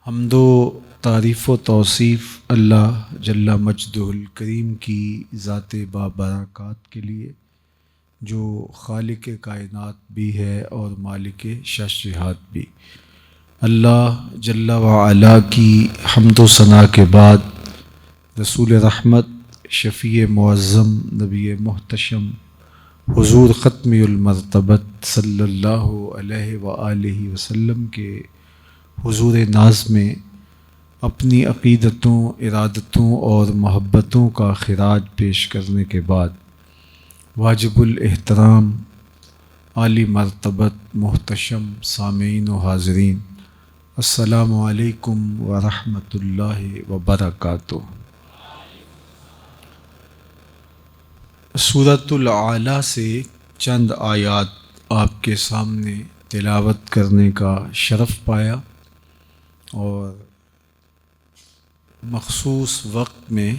حمد و تعریف و توصیف اللہ جل مجدہ الکریم کی ذات بابرکات کے لیے، جو خالق کائنات بھی ہے اور مالک ششرہات بھی۔ اللہ جل وعلا کی حمد و ثنا کے بعد رسول رحمت، شفیع معظم، نبی محتشم، حضور ختم المرتبت صلی اللہ علیہ وآلہ وسلم کے حضور ناز میں اپنی عقیدتوں، ارادتوں اور محبتوں کا خراج پیش کرنے کے بعد، واجب الاحترام عالی مرتبت محتشم سامعین و حاضرین، السلام علیکم ورحمۃ اللہ وبرکاتہ۔ سورۃ الاعلیٰ سے چند آیات آپ کے سامنے تلاوت کرنے کا شرف پایا، اور مخصوص وقت میں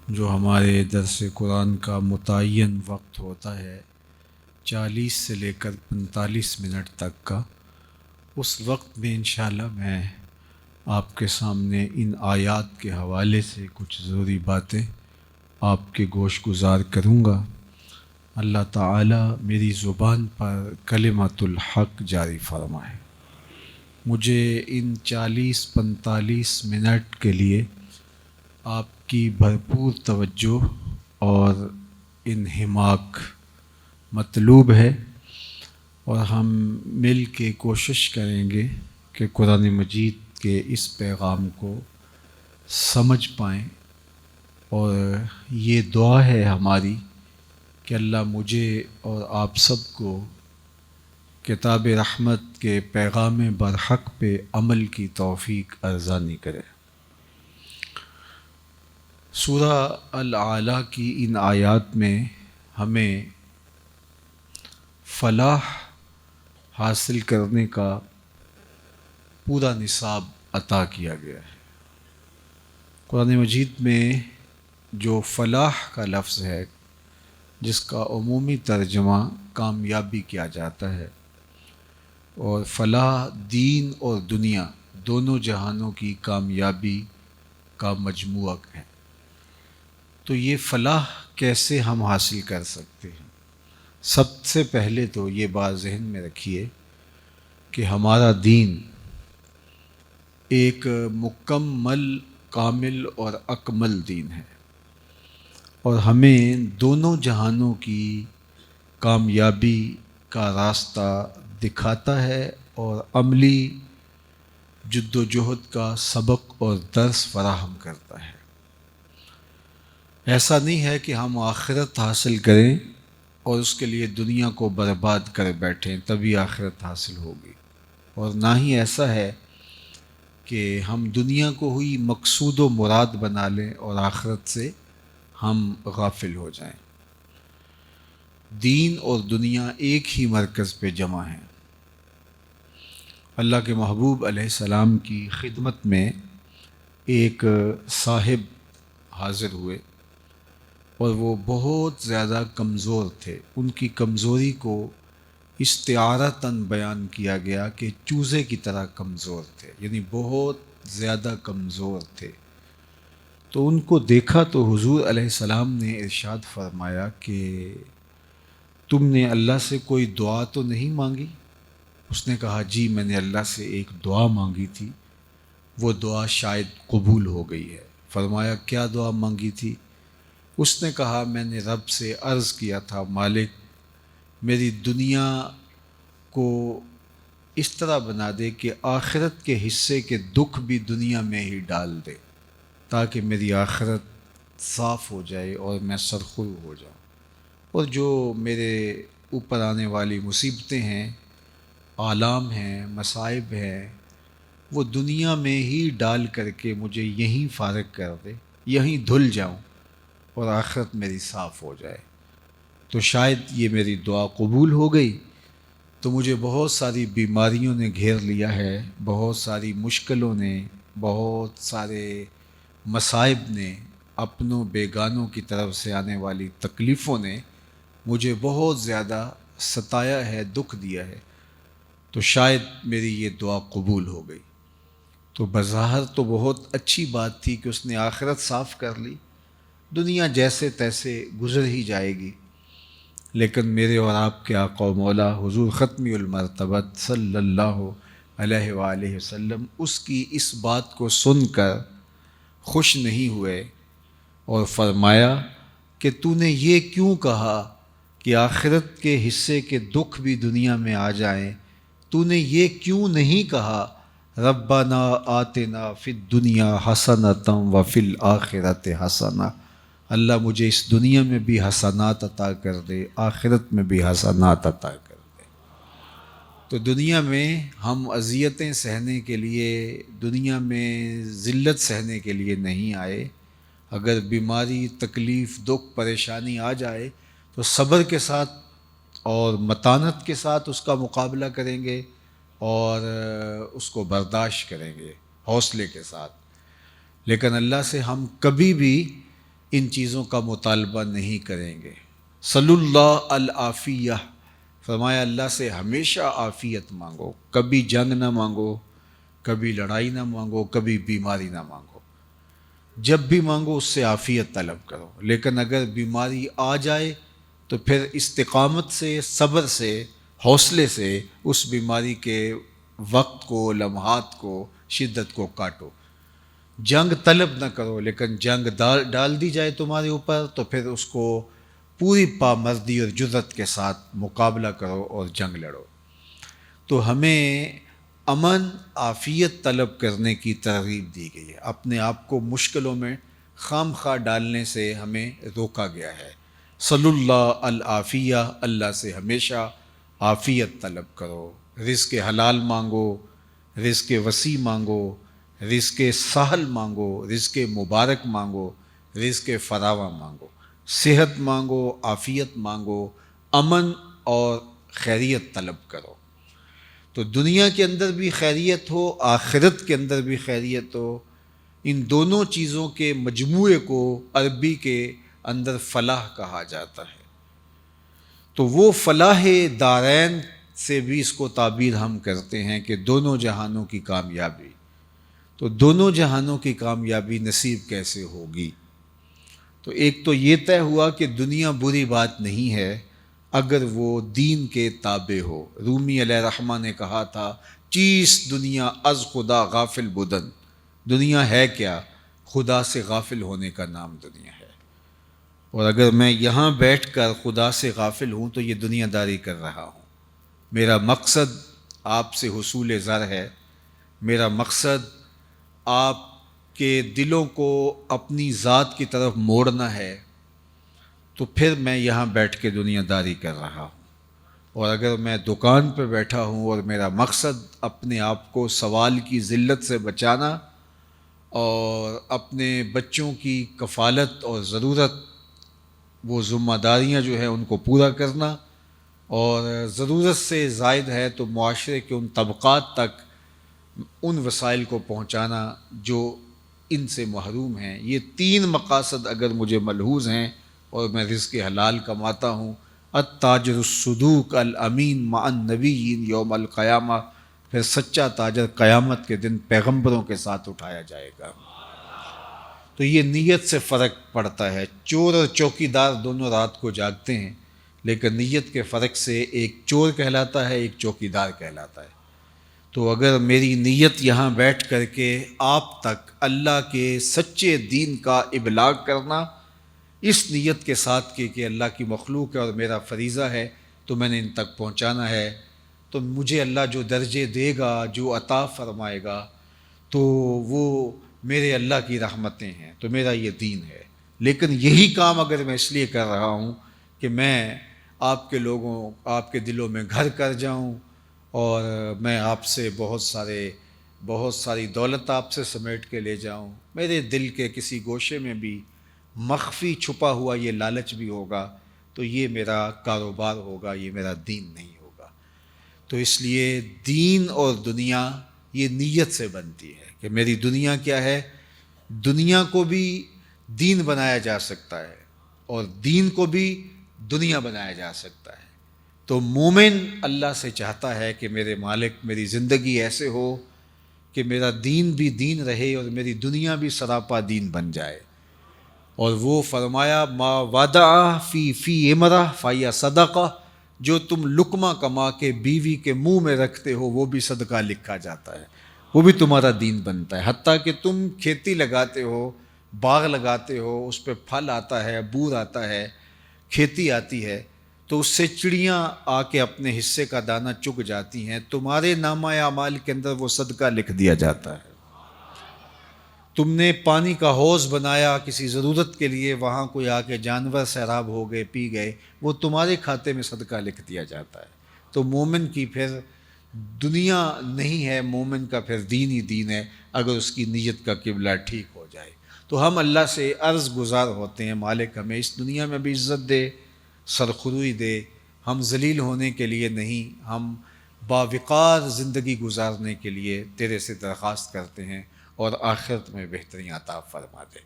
جو ہمارے درس قرآن کا متعین وقت ہوتا ہے 40 سے لے کر 45 منٹ تک کا، اس وقت میں انشاءاللہ میں آپ کے سامنے ان آیات کے حوالے سے کچھ ضروری باتیں آپ کے گوش گزار کروں گا۔ اللہ تعالی میری زبان پر کلمۃ الحق جاری فرمائے۔ مجھے ان 40-45 منٹ کے لیے آپ کی بھرپور توجہ اور انہماک مطلوب ہے، اور ہم مل کے کوشش کریں گے کہ قرآن مجید کے اس پیغام کو سمجھ پائیں، اور یہ دعا ہے ہماری کہ اللہ مجھے اور آپ سب کو کتاب رحمت کے پیغام برحق پہ عمل کی توفیق ارزانی کرے۔ سورہ الاعلیٰ کی ان آیات میں ہمیں فلاح حاصل کرنے کا پورا نصاب عطا کیا گیا ہے۔ قرآن مجید میں جو فلاح کا لفظ ہے، جس کا عمومی ترجمہ کامیابی کیا جاتا ہے، اور فلاح دین اور دنیا دونوں جہانوں کی کامیابی کا مجموعہ ہے، تو یہ فلاح کیسے ہم حاصل کر سکتے ہیں؟ سب سے پہلے تو یہ بات ذہن میں رکھیے کہ ہمارا دین ایک مکمل، کامل اور اکمل دین ہے، اور ہمیں دونوں جہانوں کی کامیابی کا راستہ دکھاتا ہے، اور عملی جد و جہد کا سبق اور درس فراہم کرتا ہے۔ ایسا نہیں ہے کہ ہم آخرت حاصل کریں اور اس کے لیے دنیا کو برباد کر بیٹھیں تبھی آخرت حاصل ہوگی، اور نہ ہی ایسا ہے کہ ہم دنیا کو ہوئی مقصود و مراد بنا لیں اور آخرت سے ہم غافل ہو جائیں۔ دین اور دنیا ایک ہی مرکز پہ جمع ہیں۔ اللہ کے محبوب علیہ السلام کی خدمت میں ایک صاحب حاضر ہوئے، اور وہ بہت زیادہ کمزور تھے۔ ان کی کمزوری کو استعارتاً بیان کیا گیا کہ چوزے کی طرح کمزور تھے، یعنی بہت زیادہ کمزور تھے۔ تو ان کو دیکھا تو حضور علیہ السلام نے ارشاد فرمایا کہ تم نے اللہ سے کوئی دعا تو نہیں مانگی؟ اس نے کہا جی، میں نے اللہ سے ایک دعا مانگی تھی، وہ دعا شاید قبول ہو گئی ہے۔ فرمایا کیا دعا مانگی تھی؟ اس نے کہا میں نے رب سے عرض کیا تھا، مالک میری دنیا کو اس طرح بنا دے کہ آخرت کے حصے کے دکھ بھی دنیا میں ہی ڈال دے، تاکہ میری آخرت صاف ہو جائے اور میں سرخرو ہو جاؤں، اور جو میرے اوپر آنے والی مصیبتیں ہیں، آلام ہیں، مصائب ہیں، وہ دنیا میں ہی ڈال کر کے مجھے یہیں فارغ کر دے، یہیں دھل جاؤں اور آخرت میری صاف ہو جائے۔ تو شاید یہ میری دعا قبول ہو گئی، تو مجھے بہت ساری بیماریوں نے گھیر لیا ہے، بہت ساری مشکلوں نے، بہت سارے مصائب نے، اپنوں بیگانوں کی طرف سے آنے والی تکلیفوں نے مجھے بہت زیادہ ستایا ہے، دکھ دیا ہے، تو شاید میری یہ دعا قبول ہو گئی۔ تو بظاہر تو بہت اچھی بات تھی کہ اس نے آخرت صاف کر لی، دنیا جیسے تیسے گزر ہی جائے گی، لیکن میرے اور آپ کے آقا و مولا حضور ختمی المرتبت صلی اللہ علیہ وآلہ وسلم اس کی اس بات کو سن کر خوش نہیں ہوئے اور فرمایا کہ تو نے یہ کیوں کہا کہ آخرت کے حصے کے دکھ بھی دنیا میں آ جائیں؟ تو نے یہ کیوں نہیں کہا ربنا آتنا فی الدنیا حسنۃ وفی الآخرۃ حسنہ؟ اللہ مجھے اس دنیا میں بھی حسنات عطا کر دے، آخرت میں بھی حسنات عطا کر دے۔ تو دنیا میں ہم اذیتیں سہنے کے لیے، دنیا میں ذلت سہنے کے لیے نہیں آئے۔ اگر بیماری، تکلیف، دکھ، پریشانی آ جائے تو صبر کے ساتھ اور متانت کے ساتھ اس کا مقابلہ کریں گے اور اس کو برداشت کریں گے حوصلے کے ساتھ۔ لیکن اللہ سے ہم کبھی بھی ان چیزوں کا مطالبہ نہیں کریں گے۔ صلی اللہ العافیہ، فرمایا اللہ سے ہمیشہ عافیت مانگو، کبھی جنگ نہ مانگو، کبھی لڑائی نہ مانگو، کبھی بیماری نہ مانگو، جب بھی مانگو اس سے عافیت طلب کرو۔ لیکن اگر بیماری آ جائے تو پھر استقامت سے، صبر سے، حوصلے سے اس بیماری کے وقت کو، لمحات کو، شدت کو کاٹو۔ جنگ طلب نہ کرو، لیکن جنگ ڈال دی جائے تمہارے اوپر تو پھر اس کو پوری پامردی اور جرأت کے ساتھ مقابلہ کرو اور جنگ لڑو۔ تو ہمیں امن، عافیت طلب کرنے کی ترغیب دی گئی ہے، اپنے آپ کو مشکلوں میں خام خواہ ڈالنے سے ہمیں روکا گیا ہے۔ صلی اللہ العافیہ، اللہ سے ہمیشہ عافیت طلب کرو، رزق حلال مانگو، رزق وسیع مانگو، رزق سہل مانگو، رزق مبارک مانگو، رزق فراواں مانگو، صحت مانگو، عافیت مانگو، امن اور خیریت طلب کرو۔ تو دنیا کے اندر بھی خیریت ہو، آخرت کے اندر بھی خیریت ہو، ان دونوں چیزوں کے مجموعے کو عربی کے اندر فلاح کہا جاتا ہے۔ تو وہ فلاح دارین سے بھی اس کو تعبیر ہم کرتے ہیں کہ دونوں جہانوں کی کامیابی۔ تو دونوں جہانوں کی کامیابی نصیب کیسے ہوگی؟ تو ایک تو یہ طے ہوا کہ دنیا بری بات نہیں ہے اگر وہ دین کے تابع ہو۔ رومی علیہ رحمہ نے کہا تھا چیس دنیا از خدا غافل بدن، دنیا ہے کیا؟ خدا سے غافل ہونے کا نام دنیا ہے۔ اور اگر میں یہاں بیٹھ کر خدا سے غافل ہوں تو یہ دنیا داری کر رہا ہوں۔ میرا مقصد آپ سے حصول زر ہے، میرا مقصد آپ کے دلوں کو اپنی ذات کی طرف موڑنا ہے، تو پھر میں یہاں بیٹھ کے دنیا داری کر رہا ہوں۔ اور اگر میں دکان پہ بیٹھا ہوں اور میرا مقصد اپنے آپ کو سوال کی ذلت سے بچانا اور اپنے بچوں کی کفالت اور ضرورت، وہ ذمہ داریاں جو ہیں ان کو پورا کرنا، اور ضرورت سے زائد ہے تو معاشرے کے ان طبقات تک ان وسائل کو پہنچانا جو ان سے محروم ہیں، یہ تین مقاصد اگر مجھے ملحوظ ہیں اور میں رزق حلال کماتا ہوں، التاجر الصدوق الامین مع النبیین یوم القیامہ، پھر سچا تاجر قیامت کے دن پیغمبروں کے ساتھ اٹھایا جائے گا۔ تو یہ نیت سے فرق پڑتا ہے۔ چور اور چوکیدار دونوں رات کو جاگتے ہیں، لیکن نیت کے فرق سے ایک چور کہلاتا ہے، ایک چوکیدار کہلاتا ہے۔ تو اگر میری نیت یہاں بیٹھ کر کے آپ تک اللہ کے سچے دین کا ابلاغ کرنا، اس نیت کے ساتھ کہ اللہ کی مخلوق ہے اور میرا فریضہ ہے تو میں نے ان تک پہنچانا ہے، تو مجھے اللہ جو درجے دے گا، جو عطا فرمائے گا، تو وہ میرے اللہ کی رحمتیں ہیں، تو میرا یہ دین ہے۔ لیکن یہی کام اگر میں اس لیے کر رہا ہوں کہ میں آپ کے لوگوں، آپ کے دلوں میں گھر کر جاؤں اور میں آپ سے بہت ساری دولت آپ سے سمیٹ کے لے جاؤں، میرے دل کے کسی گوشے میں بھی مخفی چھپا ہوا یہ لالچ بھی ہوگا، تو یہ میرا کاروبار ہوگا، یہ میرا دین نہیں ہوگا۔ تو اس لیے دین اور دنیا یہ نیت سے بنتی ہے کہ میری دنیا کیا ہے۔ دنیا کو بھی دین بنایا جا سکتا ہے اور دین کو بھی دنیا بنایا جا سکتا ہے۔ تو مومن اللہ سے چاہتا ہے کہ میرے مالک میری زندگی ایسے ہو کہ میرا دین بھی دین رہے اور میری دنیا بھی سراپا دین بن جائے۔ اور وہ فرمایا ما ودع فی امرہ فیا صدقہ، جو تم لقمہ کما کے بیوی کے منہ میں رکھتے ہو وہ بھی صدقہ لکھا جاتا ہے، وہ بھی تمہارا دین بنتا ہے۔ حتیٰ کہ تم کھیتی لگاتے ہو، باغ لگاتے ہو، اس پہ پھل آتا ہے، بور آتا ہے، کھیتی آتی ہے، تو اس سے چڑیاں آ کے اپنے حصے کا دانہ چگ جاتی ہیں، تمہارے نامہ اعمال کے اندر وہ صدقہ لکھ دیا جاتا ہے۔ تم نے پانی کا حوض بنایا کسی ضرورت کے لیے، وہاں کوئی آ کے جانور سیراب ہو گئے، پی گئے، وہ تمہارے کھاتے میں صدقہ لکھ دیا جاتا ہے۔ تو مومن کی پھر دنیا نہیں ہے، مومن کا پھر دین ہی دین ہے، اگر اس کی نیت کا قبلہ ٹھیک ہو جائے۔ تو ہم اللہ سے عرض گزار ہوتے ہیں، مالک ہمیں اس دنیا میں بھی عزت دے، سرخروئی دے، ہم ذلیل ہونے کے لیے نہیں، ہم باوقار زندگی گزارنے کے لیے تیرے سے درخواست کرتے ہیں، اور آخرت میں بہترین عطا فرما دے۔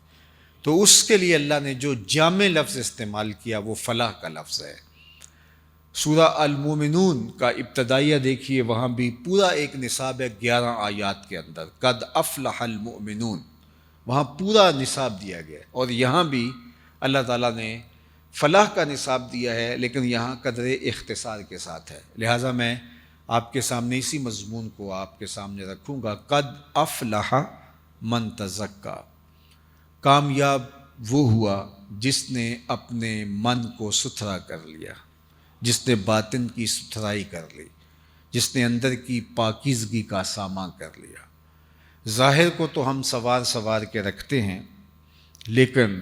تو اس کے لیے اللہ نے جو جامع لفظ استعمال کیا وہ فلاح کا لفظ ہے۔ سورہ المومنون کا ابتدائیہ دیکھیے، وہاں بھی پورا ایک نصاب ہے 11 آیات کے اندر، قد افلح المؤمنون، وہاں پورا نصاب دیا گیا ہے۔ اور یہاں بھی اللہ تعالیٰ نے فلاح کا نصاب دیا ہے، لیکن یہاں قدر اختصار کے ساتھ ہے، لہٰذا میں آپ کے سامنے اسی مضمون کو آپ کے سامنے رکھوں گا۔ قد افلح من تزکا، کامیاب وہ ہوا جس نے اپنے من کو ستھرا کر لیا، جس نے باطن کی ستھرائی کر لی، جس نے اندر کی پاکیزگی کا سامان کر لیا۔ ظاہر کو تو ہم سوار کے رکھتے ہیں، لیکن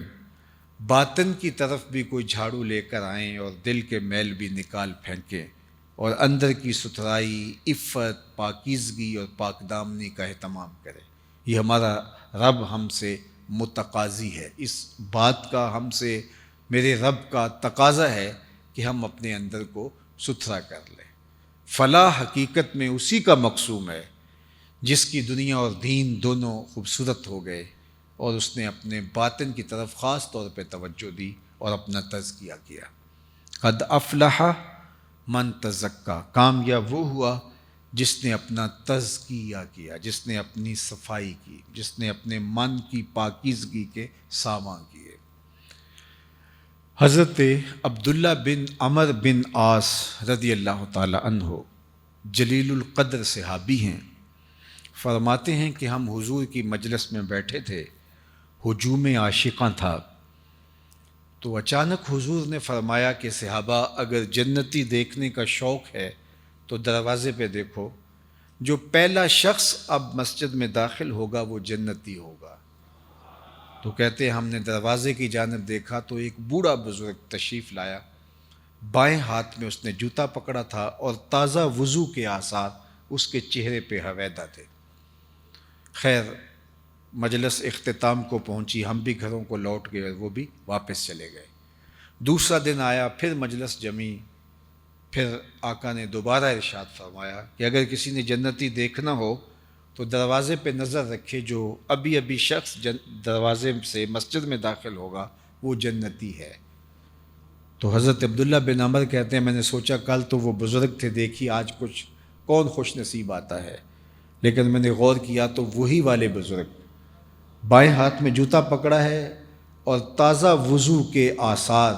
باطن کی طرف بھی کوئی جھاڑو لے کر آئیں اور دل کے میل بھی نکال پھینکیں، اور اندر کی ستھرائی، عفت، پاکیزگی اور پاک دامنی کا اہتمام کریں۔ یہ ہمارا رب ہم سے متقاضی ہے، اس بات کا ہم سے میرے رب کا تقاضا ہے کہ ہم اپنے اندر کو ستھرا کر لیں۔ فلاح حقیقت میں اسی کا مقصوم ہے جس کی دنیا اور دین دونوں خوبصورت ہو گئے، اور اس نے اپنے باطن کی طرف خاص طور پہ توجہ دی اور اپنا تزکیہ کیا۔ قد افلح من تزکا، کامیاب وہ ہوا جس نے اپنا تزکیہ کیا، جس نے اپنی صفائی کی، جس نے اپنے من کی پاکیزگی کے سامان کیے۔ حضرت عبداللہ بن عمر بن عاص رضی اللہ تعالی عنہ جلیل القدر صحابی ہیں، فرماتے ہیں کہ ہم حضور کی مجلس میں بیٹھے تھے، ہجوم عاشقاں تھا، تو اچانک حضور نے فرمایا کہ صحابہ اگر جنتی دیکھنے کا شوق ہے تو دروازے پہ دیکھو، جو پہلا شخص اب مسجد میں داخل ہوگا وہ جنتی ہوگا۔ تو کہتے ہیں ہم نے دروازے کی جانب دیکھا تو ایک بوڑھا بزرگ تشریف لایا، بائیں ہاتھ میں اس نے جوتا پکڑا تھا اور تازہ وضو کے آثار اس کے چہرے پہ حویدہ تھے۔ خیر مجلس اختتام کو پہنچی، ہم بھی گھروں کو لوٹ گئے اور وہ بھی واپس چلے گئے۔ دوسرا دن آیا، پھر مجلس جمی، پھر آقا نے دوبارہ ارشاد فرمایا کہ اگر کسی نے جنتی دیکھنا ہو تو دروازے پہ نظر رکھے، جو ابھی شخص دروازے سے مسجد میں داخل ہوگا وہ جنتی ہے۔ تو حضرت عبداللہ بن عمر کہتے ہیں میں نے سوچا کل تو وہ بزرگ تھے، دیکھی آج کچھ کون خوش نصیب آتا ہے، لیکن میں نے غور کیا تو وہی والے بزرگ، بائیں ہاتھ میں جوتا پکڑا ہے اور تازہ وضو کے آثار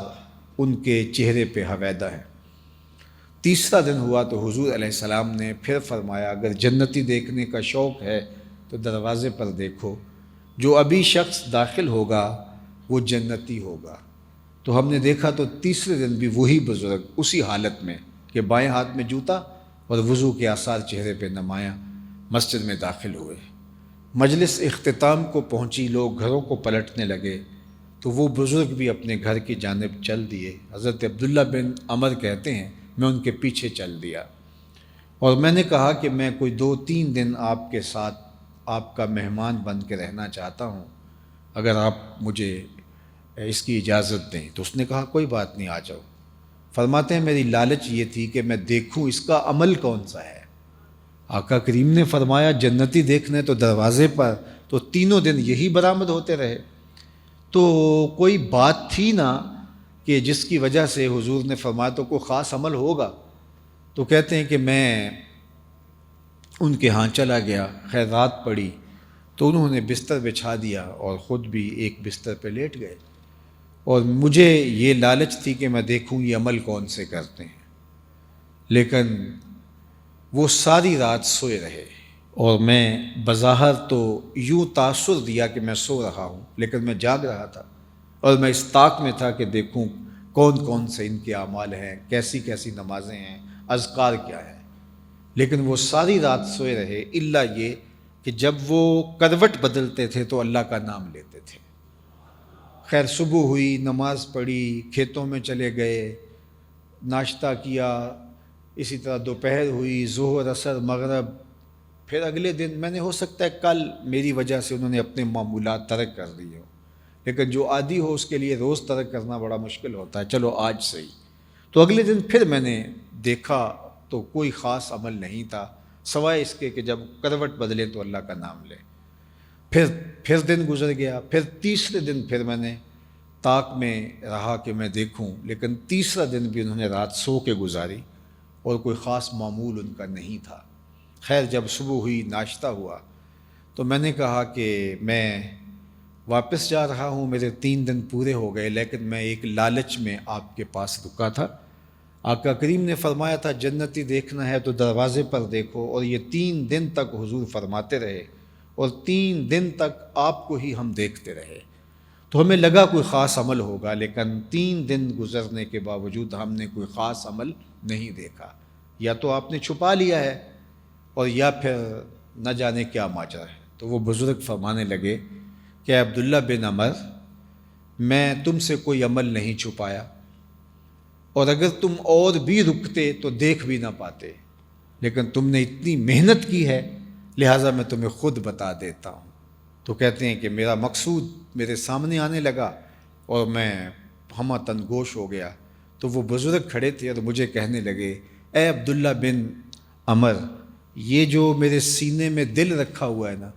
ان کے چہرے پہ حویدہ ہیں۔ تیسرا دن ہوا تو حضور علیہ السلام نے پھر فرمایا اگر جنتی دیکھنے کا شوق ہے تو دروازے پر دیکھو، جو ابھی شخص داخل ہوگا وہ جنتی ہوگا۔ تو ہم نے دیکھا تو تیسرے دن بھی وہی بزرگ اسی حالت میں کہ بائیں ہاتھ میں جوتا اور وضو کے آثار چہرے پہ نمایاں مسجد میں داخل ہوئے۔ مجلس اختتام کو پہنچی، لوگ گھروں کو پلٹنے لگے تو وہ بزرگ بھی اپنے گھر کی جانب چل دیے۔ حضرت عبداللہ بن عمر کہتے ہیں میں ان کے پیچھے چل دیا اور میں نے کہا کہ میں کوئی 2-3 دن آپ کے ساتھ آپ کا مہمان بن کے رہنا چاہتا ہوں، اگر آپ مجھے اس کی اجازت دیں۔ تو اس نے کہا کوئی بات نہیں، آ جاؤ۔ فرماتے ہیں میری لالچ یہ تھی کہ میں دیکھوں اس کا عمل کون سا ہے۔ آقا کریم نے فرمایا جنتی دیکھنے تو دروازے پر، تو تینوں دن یہی برآمد ہوتے رہے، تو کوئی بات تھی نا کہ جس کی وجہ سے حضور نے فرمایا تو کوئی خاص عمل ہوگا۔ تو کہتے ہیں کہ میں ان کے ہاں چلا گیا، خیر رات پڑی تو انہوں نے بستر بچھا دیا اور خود بھی ایک بستر پہ لیٹ گئے، اور مجھے یہ لالچ تھی کہ میں دیکھوں یہ عمل کون سے کرتے ہیں، لیکن وہ ساری رات سوئے رہے، اور میں بظاہر تو یوں تاثر دیا کہ میں سو رہا ہوں، لیکن میں جاگ رہا تھا، اور میں اس طاق میں تھا کہ دیکھوں کون کون سے ان کے اعمال ہیں، کیسی کیسی نمازیں ہیں، اذکار کیا ہے، لیکن وہ ساری رات سوئے رہے، الا یہ کہ جب وہ کروٹ بدلتے تھے تو اللہ کا نام لیتے تھے۔ خیر صبح ہوئی، نماز پڑھی، کھیتوں میں چلے گئے، ناشتہ کیا، اسی طرح دوپہر ہوئی، ظہر، عصر، مغرب، پھر اگلے دن میں نے ہو سکتا ہے کل میری وجہ سے انہوں نے اپنے معمولات ترک کر دیے ہوں، لیکن جو عادی ہو اس کے لیے روز ترک کرنا بڑا مشکل ہوتا ہے، چلو آج صحیح۔ تو اگلے دن پھر میں نے دیکھا تو کوئی خاص عمل نہیں تھا سوائے اس کے کہ جب کروٹ بدلے تو اللہ کا نام لے۔ پھر دن گزر گیا، پھر تیسرے دن پھر میں نے طاق میں رہا کہ میں دیکھوں، لیکن تیسرا دن بھی انہوں نے رات سو کے گزاری اور کوئی خاص معمول ان کا نہیں تھا۔ خیر جب صبح ہوئی، ناشتہ ہوا، تو میں نے کہا کہ میں واپس جا رہا ہوں، میرے 3 دن پورے ہو گئے، لیکن میں ایک لالچ میں آپ کے پاس رکا تھا۔ آقا کریم نے فرمایا تھا جنتی دیکھنا ہے تو دروازے پر دیکھو، اور یہ 3 دن تک حضور فرماتے رہے، اور 3 دن تک آپ کو ہی ہم دیکھتے رہے، تو ہمیں لگا کوئی خاص عمل ہوگا، لیکن 3 دن گزرنے کے باوجود ہم نے کوئی خاص عمل نہیں دیکھا، یا تو آپ نے چھپا لیا ہے اور یا پھر نہ جانے کیا ماجرا ہے۔ تو وہ بزرگ فرمانے لگے کہ عبداللہ بن عمر، میں تم سے کوئی عمل نہیں چھپایا، اور اگر تم اور بھی رکتے تو دیکھ بھی نہ پاتے، لیکن تم نے اتنی محنت کی ہے لہٰذا میں تمہیں خود بتا دیتا ہوں۔ تو کہتے ہیں کہ میرا مقصود میرے سامنے آنے لگا اور میں ہمہ تنگوش ہو گیا، تو وہ بزرگ کھڑے تھے اور مجھے کہنے لگے، اے عبداللہ بن عمر، یہ جو میرے سینے میں دل رکھا ہوا ہے نا،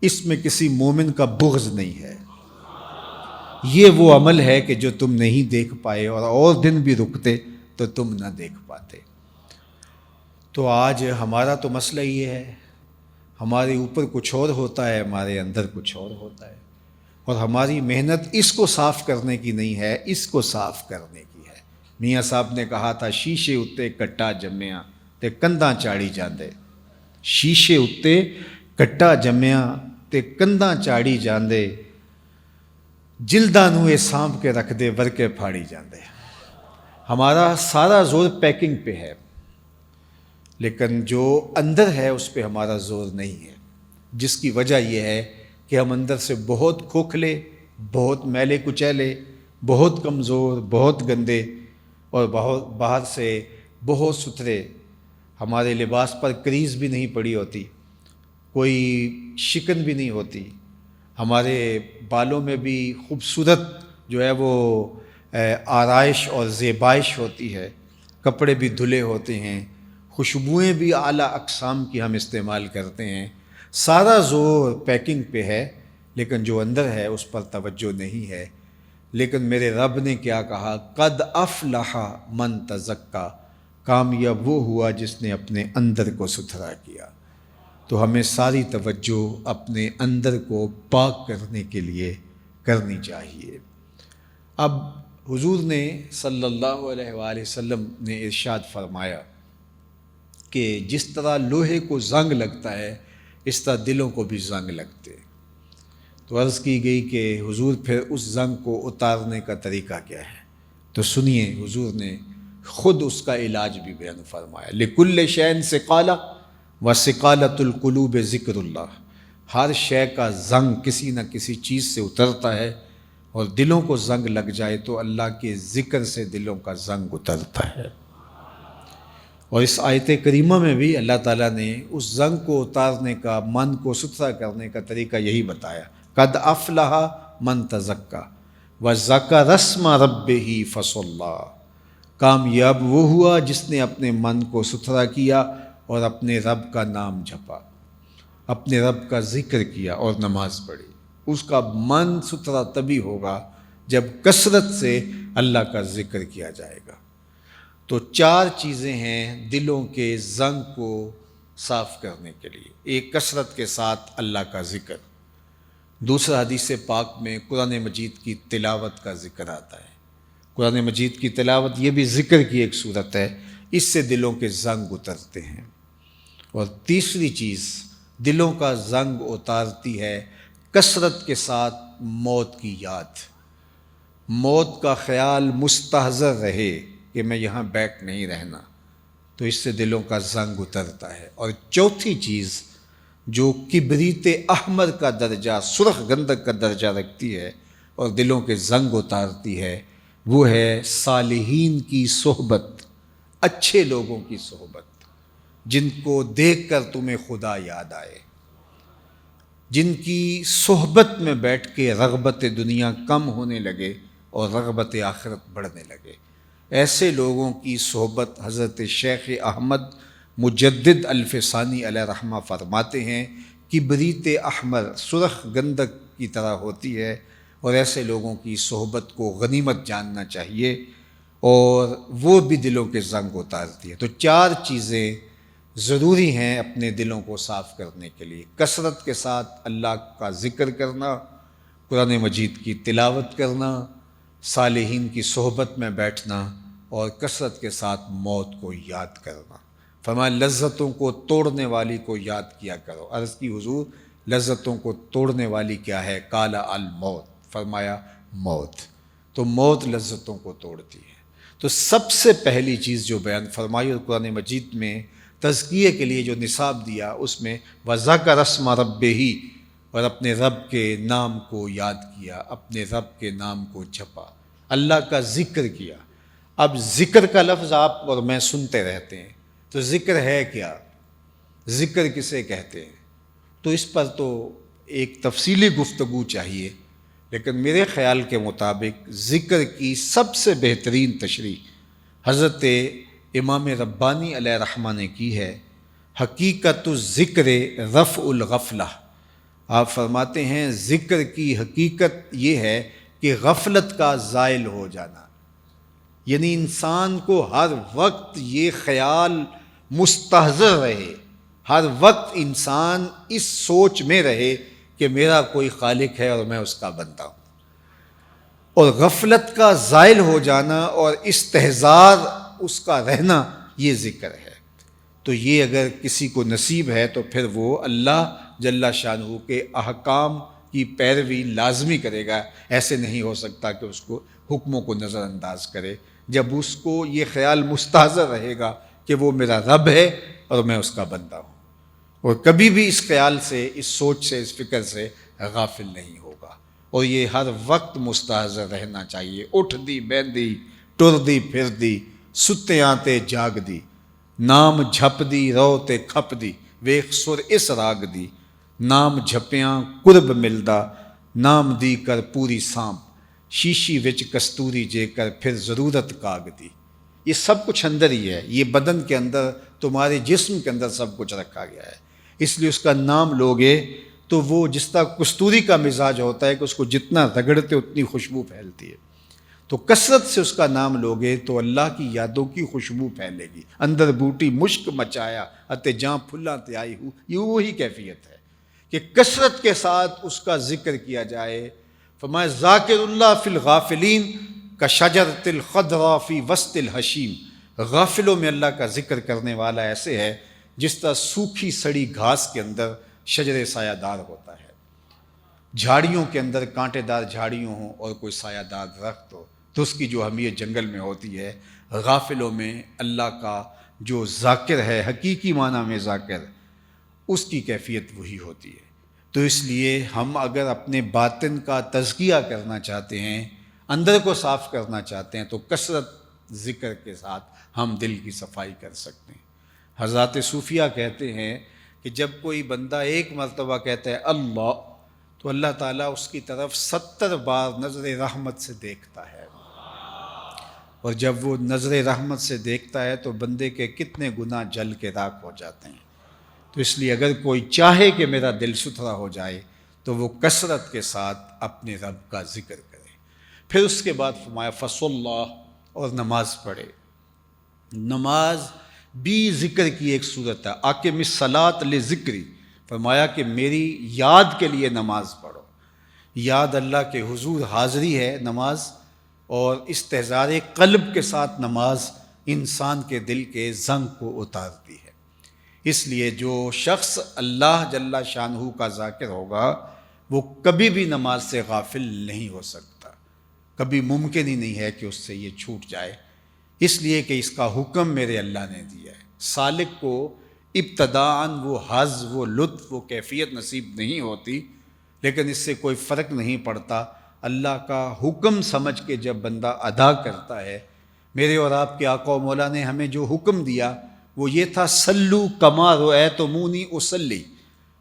اس میں کسی مومن کا بغض نہیں ہے، یہ وہ عمل ہے کہ جو تم نہیں دیکھ پائے، اور دن بھی رکتے تو تم نہ دیکھ پاتے۔ تو آج ہمارا تو مسئلہ یہ ہے، ہمارے اوپر کچھ اور ہوتا ہے، ہمارے اندر کچھ اور ہوتا ہے، اور ہماری محنت اس کو صاف کرنے کی نہیں ہے، اس کو صاف کرنے کی ہے۔ میاں صاحب نے کہا تھا شیشے اتے کٹا جمیا تے کنداں چاڑی جاندے، شیشے اتے کٹا جمیا تے کنداں چاڑی جاندے، جلداں نوں اے سانپ کے رکھ دے ورکے پھاڑی جاندے۔ ہمارا سارا زور پیکنگ پہ ہے، لیکن جو اندر ہے اس پہ ہمارا زور نہیں ہے، جس کی وجہ یہ ہے کہ ہم اندر سے بہت کھوکھلے، بہت میلے کچیلے، بہت کمزور، بہت گندے، اور باہر سے بہت ستھرے، ہمارے لباس پر کریز بھی نہیں پڑی ہوتی، کوئی شکن بھی نہیں ہوتی، ہمارے بالوں میں بھی خوبصورت جو ہے وہ آرائش اور زیبائش ہوتی ہے، کپڑے بھی دھلے ہوتے ہیں، خوشبوئیں بھی اعلیٰ اقسام کی ہم استعمال کرتے ہیں، سارا زور پیکنگ پہ ہے، لیکن جو اندر ہے اس پر توجہ نہیں ہے۔ لیکن میرے رب نے کیا کہا، قد افلح من تزکا، کامیاب وہ ہوا جس نے اپنے اندر کو ستھرا کیا۔ تو ہمیں ساری توجہ اپنے اندر کو پاک کرنے کے لیے کرنی چاہیے۔ اب حضور نے صلی اللہ علیہ وآلہ وسلم نے ارشاد فرمایا کہ جس طرح لوہے کو زنگ لگتا ہے اس طرح دلوں کو بھی زنگ لگتے۔ تو عرض کی گئی کہ حضور پھر اس زنگ کو اتارنے کا طریقہ کیا ہے؟ تو سنیے، حضور نے خود اس کا علاج بھی بیان فرمایا، لکل شین ثقالہ وثقالۃ القلوب ذکر اللہ، ہر شے کا زنگ کسی نہ کسی چیز سے اترتا ہے، اور دلوں کو زنگ لگ جائے تو اللہ کے ذکر سے دلوں کا زنگ اترتا ہے۔ اور اس آیت کریمہ میں بھی اللہ تعالیٰ نے اس زنگ کو اتارنے کا، من کو ستھرا کرنے کا طریقہ یہی بتایا، قد افلح من تزکا وذکر اسم ربہ فصلی، کامیاب وہ ہوا جس نے اپنے من کو ستھرا کیا اور اپنے رب کا نام جپا، اپنے رب کا ذکر کیا اور نماز پڑھی۔ اس کا من ستھرا تبھی ہوگا جب کثرت سے اللہ کا ذکر کیا جائے گا۔ تو 4 چیزیں ہیں دلوں کے زنگ کو صاف کرنے کے لیے، ایک کثرت کے ساتھ اللہ کا ذکر، دوسرا حدیث پاک میں قرآن مجید کی تلاوت کا ذکر آتا ہے۔ قرآن مجید کی تلاوت یہ بھی ذکر کی ایک صورت ہے، اس سے دلوں کے زنگ اترتے ہیں۔ اور تیسری چیز دلوں کا زنگ اتارتی ہے کثرت کے ساتھ موت کی یاد، موت کا خیال مستحضر رہے کہ میں یہاں بیٹھ نہیں رہنا، تو اس سے دلوں کا زنگ اترتا ہے۔ اور چوتھی چیز جو کبریت احمر کا درجہ، سرخ گندک کا درجہ رکھتی ہے اور دلوں کے زنگ اتارتی ہے، وہ ہے صالحین کی صحبت، اچھے لوگوں کی صحبت، جن کو دیکھ کر تمہیں خدا یاد آئے، جن کی صحبت میں بیٹھ کے رغبت دنیا کم ہونے لگے اور رغبت آخرت بڑھنے لگے۔ ایسے لوگوں کی صحبت حضرت شیخ احمد مجدد الفسانی علیہ رحمہ فرماتے ہیں کبریت احمر، سرخ گندک کی طرح ہوتی ہے، اور ایسے لوگوں کی صحبت کو غنیمت جاننا چاہیے، اور وہ بھی دلوں کے زنگ اتارتی ہے۔ تو چار چیزیں ضروری ہیں اپنے دلوں کو صاف کرنے کے لیے: کثرت کے ساتھ اللہ کا ذکر کرنا، قرآن مجید کی تلاوت کرنا، صالحین کی صحبت میں بیٹھنا، اور کثرت کے ساتھ موت کو یاد کرنا۔ فرمایا لذتوں کو توڑنے والی کو یاد کیا کرو۔ عرض کی حضور لذتوں کو توڑنے والی کیا ہے؟ قال الموت، فرمایا موت۔ تو موت لذتوں کو توڑتی ہے۔ تو سب سے پہلی چیز جو بیان فرمائی اور قرآن مجید میں تزکیے کے لیے جو نصاب دیا، اس میں وَذَكَرَ اسْمَ رَبِّهِ، اور اپنے رب کے نام کو یاد کیا، اپنے رب کے نام کو جپا، اللہ کا ذکر کیا۔ اب ذکر کا لفظ آپ اور میں سنتے رہتے ہیں، تو ذکر ہے کیا؟ ذکر کسے کہتے ہیں؟ تو اس پر تو ایک تفصیلی گفتگو چاہیے، لیکن میرے خیال کے مطابق ذکر کی سب سے بہترین تشریح حضرت امام ربانی علیہ رحمہ نے کی ہے۔ حقیقت الذکر رفع الغفلہ، آپ فرماتے ہیں ذکر کی حقیقت یہ ہے کہ غفلت کا زائل ہو جانا، یعنی انسان کو ہر وقت یہ خیال مستحضر رہے، ہر وقت انسان اس سوچ میں رہے کہ میرا کوئی خالق ہے اور میں اس کا بندہ ہوں، اور غفلت کا زائل ہو جانا اور استحضار اس کا رہنا، یہ ذکر ہے۔ تو یہ اگر کسی کو نصیب ہے تو پھر وہ اللہ جل شانہ کے احکام کی پیروی لازمی کرے گا۔ ایسے نہیں ہو سکتا کہ اس کو حکموں کو نظر انداز کرے، جب اس کو یہ خیال مستحضر رہے گا کہ وہ میرا رب ہے اور میں اس کا بندہ ہوں، اور کبھی بھی اس خیال سے، اس سوچ سے، اس فکر سے غافل نہیں ہوگا، اور یہ ہر وقت مستحضر رہنا چاہیے۔ اٹھ دی بیندی ٹر دی پھر دی، ستیاں تے جاگ دی، نام جھپ دی رو تے کھپ دی، ویخ سر اس راگ دی، نام جھپیاں قرب ملدا، نام دی کر پوری سام، شیشی وچ کستوری جے کر پھر ضرورت کاگ دی۔ یہ سب کچھ اندر ہی ہے، یہ بدن کے اندر، تمہارے جسم کے اندر سب کچھ رکھا گیا ہے، اس لیے اس کا نام لوگے تو وہ جس طرح کستوری کا مزاج ہوتا ہے کہ اس کو جتنا رگڑتے اتنی خوشبو پھیلتی ہے، تو کثرت سے اس کا نام لوگے تو اللہ کی یادوں کی خوشبو پھیلے گی۔ اندر بوٹی مشک مچایا اتے جاں پھلاں تے آئی ہوں، یہ وہی کیفیت ہے کہ کثرت کے ساتھ اس کا ذکر کیا جائے۔ فرمایا ذاکر اللہ فی الغافلین کشجرۃ الخضراء فی وسط الحشیم، غافلوں میں اللہ کا ذکر کرنے والا ایسے ہے جس طرح سوکھی سڑی گھاس کے اندر شجر سایہ دار ہوتا ہے، جھاڑیوں کے اندر کانٹے دار جھاڑیوں ہوں اور کوئی سایہ دار درخت ہو تو اس کی جو اہمیت جنگل میں ہوتی ہے، غافلوں میں اللہ کا جو ذاکر ہے، حقیقی معنی میں ذاکر، اس کی کیفیت وہی ہوتی ہے۔ تو اس لیے ہم اگر اپنے باطن کا تزکیہ کرنا چاہتے ہیں، اندر کو صاف کرنا چاہتے ہیں، تو کثرت ذکر کے ساتھ ہم دل کی صفائی کر سکتے ہیں۔ حضرات صوفیہ کہتے ہیں کہ جب کوئی بندہ ایک مرتبہ کہتا ہے اللہ، تو اللہ تعالیٰ اس کی طرف 70 بار نظر رحمت سے دیکھتا ہے، اور جب وہ نظر رحمت سے دیکھتا ہے تو بندے کے کتنے گناہ جل کے راکھ ہو جاتے ہیں۔ تو اس لیے اگر کوئی چاہے کہ میرا دل ستھرا ہو جائے تو وہ کثرت کے ساتھ اپنے رب کا ذکر کرے۔ پھر اس کے بعد فرمایا فصلی اللہ، اور نماز پڑھے۔ نماز بھی ذکر کی ایک صورت ہے، اقم الصلاۃ لذکری، فرمایا کہ میری یاد کے لیے نماز پڑھو۔ یاد اللہ کے حضور حاضری ہے نماز، اور استحضار قلب کے ساتھ نماز انسان کے دل کے زنگ کو اتارتی ہے۔ اس لیے جو شخص اللہ جل شانہ کا ذاکر ہوگا وہ کبھی بھی نماز سے غافل نہیں ہو سکتا، کبھی ممکن ہی نہیں ہے کہ اس سے یہ چھوٹ جائے، اس لیے کہ اس کا حکم میرے اللہ نے دیا ہے۔ سالک کو ابتداً وہ حظ، وہ لطف، وہ کیفیت نصیب نہیں ہوتی، لیکن اس سے کوئی فرق نہیں پڑتا، اللہ کا حکم سمجھ کے جب بندہ ادا کرتا ہے۔ میرے اور آپ کے آقا و مولا نے ہمیں جو حکم دیا وہ یہ تھا، سلو کما رأیتمونی اصلی،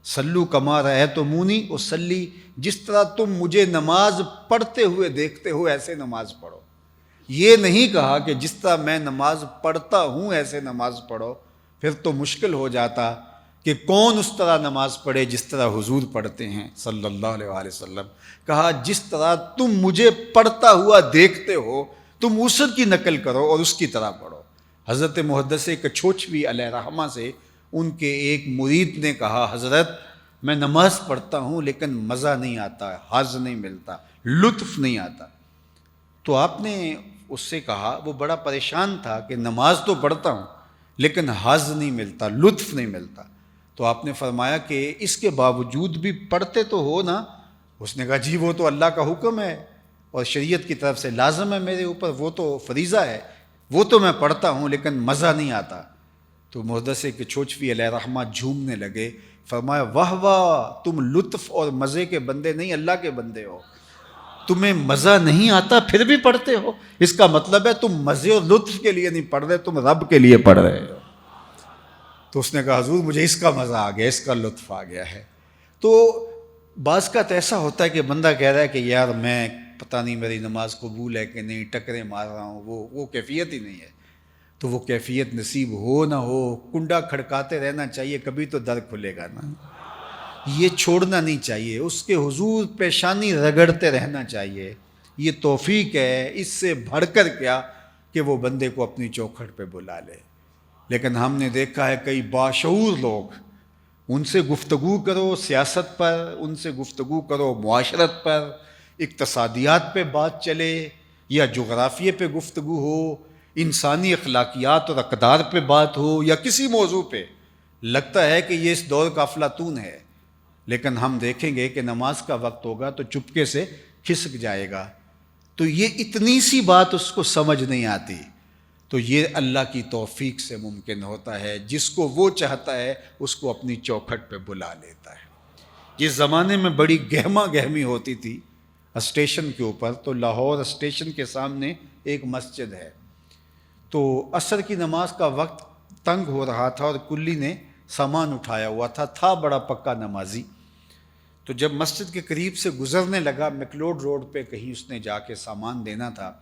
سلو کما رأیتمونی اصلی، جس طرح تم مجھے نماز پڑھتے ہوئے دیکھتے ہو ایسے نماز پڑھو۔ یہ نہیں کہا کہ جس طرح میں نماز پڑھتا ہوں ایسے نماز پڑھو، پھر تو مشکل ہو جاتا کہ کون اس طرح نماز پڑھے جس طرح حضور پڑھتے ہیں صلی اللہ علیہ وآلہ وسلم۔ کہا جس طرح تم مجھے پڑھتا ہوا دیکھتے ہو تم اس کی نقل کرو اور اس کی طرح پڑھو۔ حضرت محدث کچھوچوی علیہ رحمہ سے ان کے ایک مرید نے کہا، حضرت میں نماز پڑھتا ہوں لیکن مزہ نہیں آتا، حظ نہیں ملتا، لطف نہیں آتا۔ تو آپ نے اس سے کہا، وہ بڑا پریشان تھا کہ نماز تو پڑھتا ہوں لیکن حظ نہیں ملتا، لطف نہیں ملتا۔ تو آپ نے فرمایا کہ اس کے باوجود بھی پڑھتے تو ہو نا؟ اس نے کہا جی وہ تو اللہ کا حکم ہے اور شریعت کی طرف سے لازم ہے میرے اوپر، وہ تو فریضہ ہے، وہ تو میں پڑھتا ہوں لیکن مزہ نہیں آتا۔ تو محدث کچھوچوی علیہ رحمہ جھومنے لگے، فرمایا واہ واہ، تم لطف اور مزے کے بندے نہیں اللہ کے بندے ہو، تمہیں مزہ نہیں آتا پھر بھی پڑھتے ہو، اس کا مطلب ہے تم مزے اور لطف کے لیے نہیں پڑھ رہے، تم رب کے لیے پڑھ رہے ہو۔ تو اس نے کہا حضور مجھے اس کا مزہ آ گیا، اس کا لطف آ گیا ہے۔ تو بعض کا تو ایسا ہوتا ہے کہ بندہ کہہ رہا ہے کہ یار میں پتہ نہیں میری نماز قبول ہے کہ نہیں، ٹکرے مار رہا ہوں، وہ کیفیت ہی نہیں ہے۔ تو وہ کیفیت نصیب ہو نہ ہو، کنڈا کھڑکاتے رہنا چاہیے، کبھی تو در کھلے گا نا، یہ چھوڑنا نہیں چاہیے، اس کے حضور پیشانی رگڑتے رہنا چاہیے۔ یہ توفیق ہے، اس سے بڑھ کر کیا کہ وہ بندے کو اپنی چوکھٹ پہ بلا لے۔ لیکن ہم نے دیکھا ہے کئی باشعور لوگ، ان سے گفتگو کرو سیاست پر، ان سے گفتگو کرو معاشرت پر، اقتصادیات پہ بات چلے یا جغرافیے پہ گفتگو ہو، انسانی اخلاقیات اور اقدار پہ بات ہو یا کسی موضوع پہ، لگتا ہے کہ یہ اس دور کا افلاطون ہے، لیکن ہم دیکھیں گے کہ نماز کا وقت ہوگا تو چپکے سے کھسک جائے گا۔ تو یہ اتنی سی بات اس کو سمجھ نہیں آتی، تو یہ اللہ کی توفیق سے ممکن ہوتا ہے، جس کو وہ چاہتا ہے اس کو اپنی چوکھٹ پہ بلا لیتا ہے۔ جس زمانے میں بڑی گہما گہمی ہوتی تھی اسٹیشن کے اوپر، تو لاہور اسٹیشن کے سامنے ایک مسجد ہے، تو عصر کی نماز کا وقت تنگ ہو رہا تھا اور کلی نے سامان اٹھایا ہوا تھا بڑا پکا نمازی۔ تو جب مسجد کے قریب سے گزرنے لگا، میکلوڈ روڈ پہ کہیں اس نے جا کے سامان دینا تھا،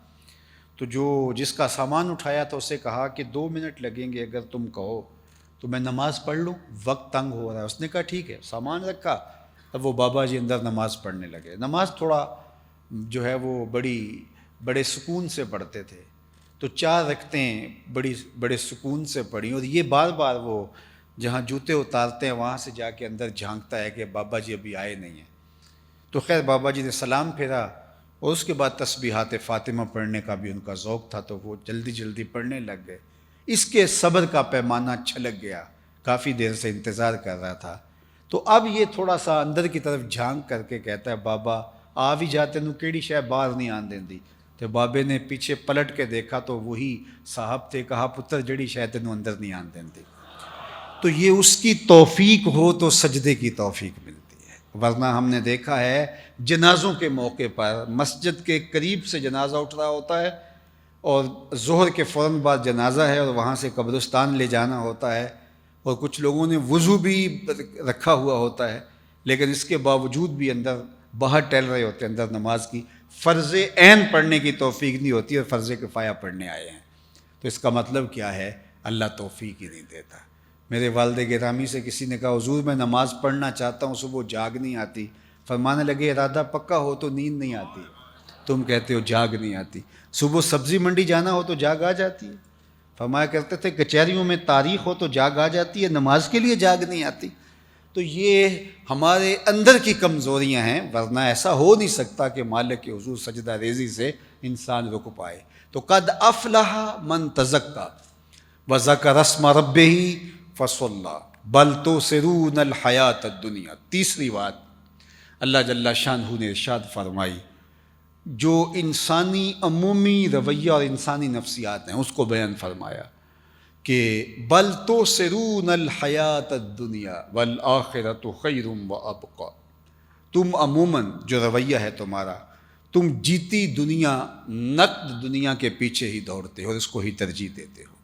تو جس کا سامان اٹھایا تھا اسے کہا کہ 2 منٹ لگیں گے، اگر تم کہو تو میں نماز پڑھ لوں، وقت تنگ ہو رہا ہے۔ اس نے کہا ٹھیک ہے، سامان رکھا، اب وہ بابا جی اندر نماز پڑھنے لگے۔ نماز تھوڑا جو ہے وہ بڑے سکون سے پڑھتے تھے، تو 4 رکعتیں بڑے سکون سے پڑھی، اور یہ بار بار وہ جہاں جوتے اتارتے ہیں وہاں سے جا کے اندر جھانکتا ہے کہ بابا جی ابھی آئے نہیں ہیں۔ تو خیر بابا جی نے سلام پھیرا، اور اس کے بعد تسبیحات فاطمہ پڑھنے کا بھی ان کا ذوق تھا، تو وہ جلدی جلدی پڑھنے لگ گئے۔ اس کے صبر کا پیمانہ چھلک گیا، کافی دیر سے انتظار کر رہا تھا۔ تو اب یہ تھوڑا سا اندر کی طرف جھانک کر کے کہتا ہے بابا آ بھی جاتے نو کیڑی شے باہر نہیں آن دیندی۔ تو بابے نے پیچھے پلٹ کے دیکھا تو وہی صاحب تھے، کہا پتر جڑی شے تینوں اندر نہیں آن دیندی۔ تو یہ اس کی توفیق ہو تو سجدے کی توفیق ملتی ہے، ورنہ ہم نے دیکھا ہے جنازوں کے موقع پر مسجد کے قریب سے جنازہ اٹھ رہا ہوتا ہے، اور ظہر کے فوراً بعد جنازہ ہے اور وہاں سے قبرستان لے جانا ہوتا ہے، اور کچھ لوگوں نے وضو بھی رکھا ہوا ہوتا ہے، لیکن اس کے باوجود بھی اندر باہر ٹہل رہے ہوتے ہیں، اندر نماز کی فرض عین پڑھنے کی توفیق نہیں ہوتی اور فرض کفایہ پڑھنے آئے ہیں۔ تو اس کا مطلب کیا ہے؟ اللہ توفیق ہی نہیں دیتا۔ میرے والد گرامی سے کسی نے کہا حضور میں نماز پڑھنا چاہتا ہوں، صبح جاگ نہیں آتی۔ فرمانے لگے ارادہ پکا ہو تو نیند نہیں آتی، تم کہتے ہو جاگ نہیں آتی۔ صبح سبزی منڈی جانا ہو تو جاگ آ جاتی ہے۔ فرمایا کرتے تھے کچہریوں میں تاریخ ہو تو جاگ آ جاتی ہے، نماز کے لیے جاگ نہیں آتی۔ تو یہ ہمارے اندر کی کمزوریاں ہیں، ورنہ ایسا ہو نہیں سکتا کہ مالک کے حضور سجدہ ریزی سے انسان رک پائے۔ تو قد افلح من تزکا وذکر اسم ربہ فصلی بل تؤثرون الحیات الدنیا۔ تیسری بات اللہ جل شانہ نے ارشاد فرمائی، جو انسانی عمومی رویہ اور انسانی نفسیات ہیں اس کو بیان فرمایا کہ بل تؤثرون الحیات الدنیا والآخرۃ خیر وابقی۔ تم عموماً جو رویہ ہے تمہارا، تم جیتی دنیا، نقد دنیا کے پیچھے ہی دوڑتے ہو اور اس کو ہی ترجیح دیتے ہو۔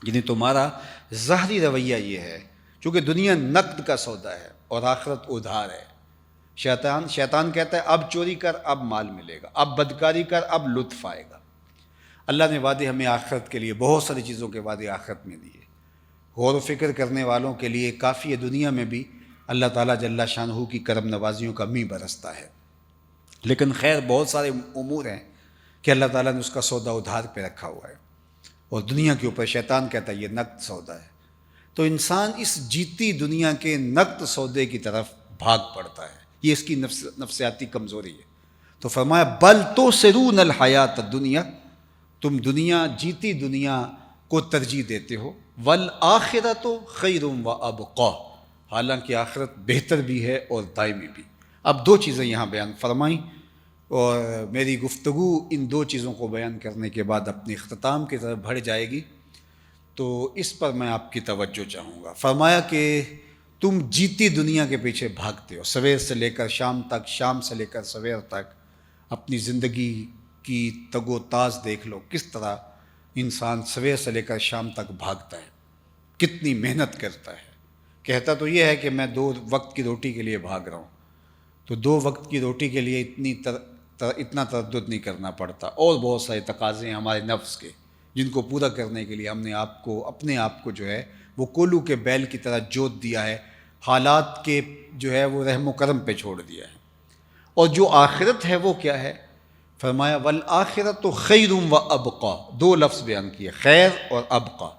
یعنی تمہارا ظاہری رویہ یہ ہے، چونکہ دنیا نقد کا سودا ہے اور آخرت ادھار ہے۔ شیطان کہتا ہے اب چوری کر اب مال ملے گا، اب بدکاری کر اب لطف آئے گا۔ اللہ نے وعدے ہمیں آخرت کے لیے، بہت ساری چیزوں کے وعدے آخرت میں دیے۔ غور و فکر کرنے والوں کے لیے کافی ہے، دنیا میں بھی اللہ تعالیٰ جل شانہ کی کرم نوازیوں کا می برستا ہے۔ لیکن خیر بہت سارے امور ہیں کہ اللہ تعالیٰ نے اس کا سودا ادھار پہ رکھا ہوا ہے، اور دنیا کے اوپر شیطان کہتا ہے یہ نقد سودا ہے۔ تو انسان اس جیتی دنیا کے نقد سودے کی طرف بھاگ پڑتا ہے، یہ اس کی نفسیاتی کمزوری ہے۔ تو فرمایا بل تؤثرون الحیات الدنیا، تم دنیا، جیتی دنیا کو ترجیح دیتے ہو، والآخرۃ خیر وابقی، حالانکہ آخرت بہتر بھی ہے اور دائمی بھی۔ اب دو چیزیں یہاں بیان فرمائیں، اور میری گفتگو ان دو چیزوں کو بیان کرنے کے بعد اپنے اختتام کی طرف بڑھ جائے گی، تو اس پر میں آپ کی توجہ چاہوں گا۔ فرمایا کہ تم جیتی دنیا کے پیچھے بھاگتے ہو، سویر سے لے کر شام تک، شام سے لے کر سویر تک۔ اپنی زندگی کی تگ و تاز دیکھ لو، کس طرح انسان سویر سے لے کر شام تک بھاگتا ہے، کتنی محنت کرتا ہے۔ کہتا تو یہ ہے کہ میں 2 وقت کی روٹی کے لیے بھاگ رہا ہوں، تو 2 وقت کی روٹی کے لیے اتنا تردد نہیں کرنا پڑتا، اور بہت سارے تقاضے ہیں ہمارے نفس کے جن کو پورا کرنے کے لیے ہم نے اپنے آپ کو جو ہے وہ کولو کے بیل کی طرح جوت دیا ہے، حالات کے جو ہے وہ رحم و کرم پہ چھوڑ دیا ہے۔ اور جو آخرت ہے وہ کیا ہے؟ فرمایا والآخرۃ خیر وابقی، 2 لفظ بیان کیے، خیر اور ابقی۔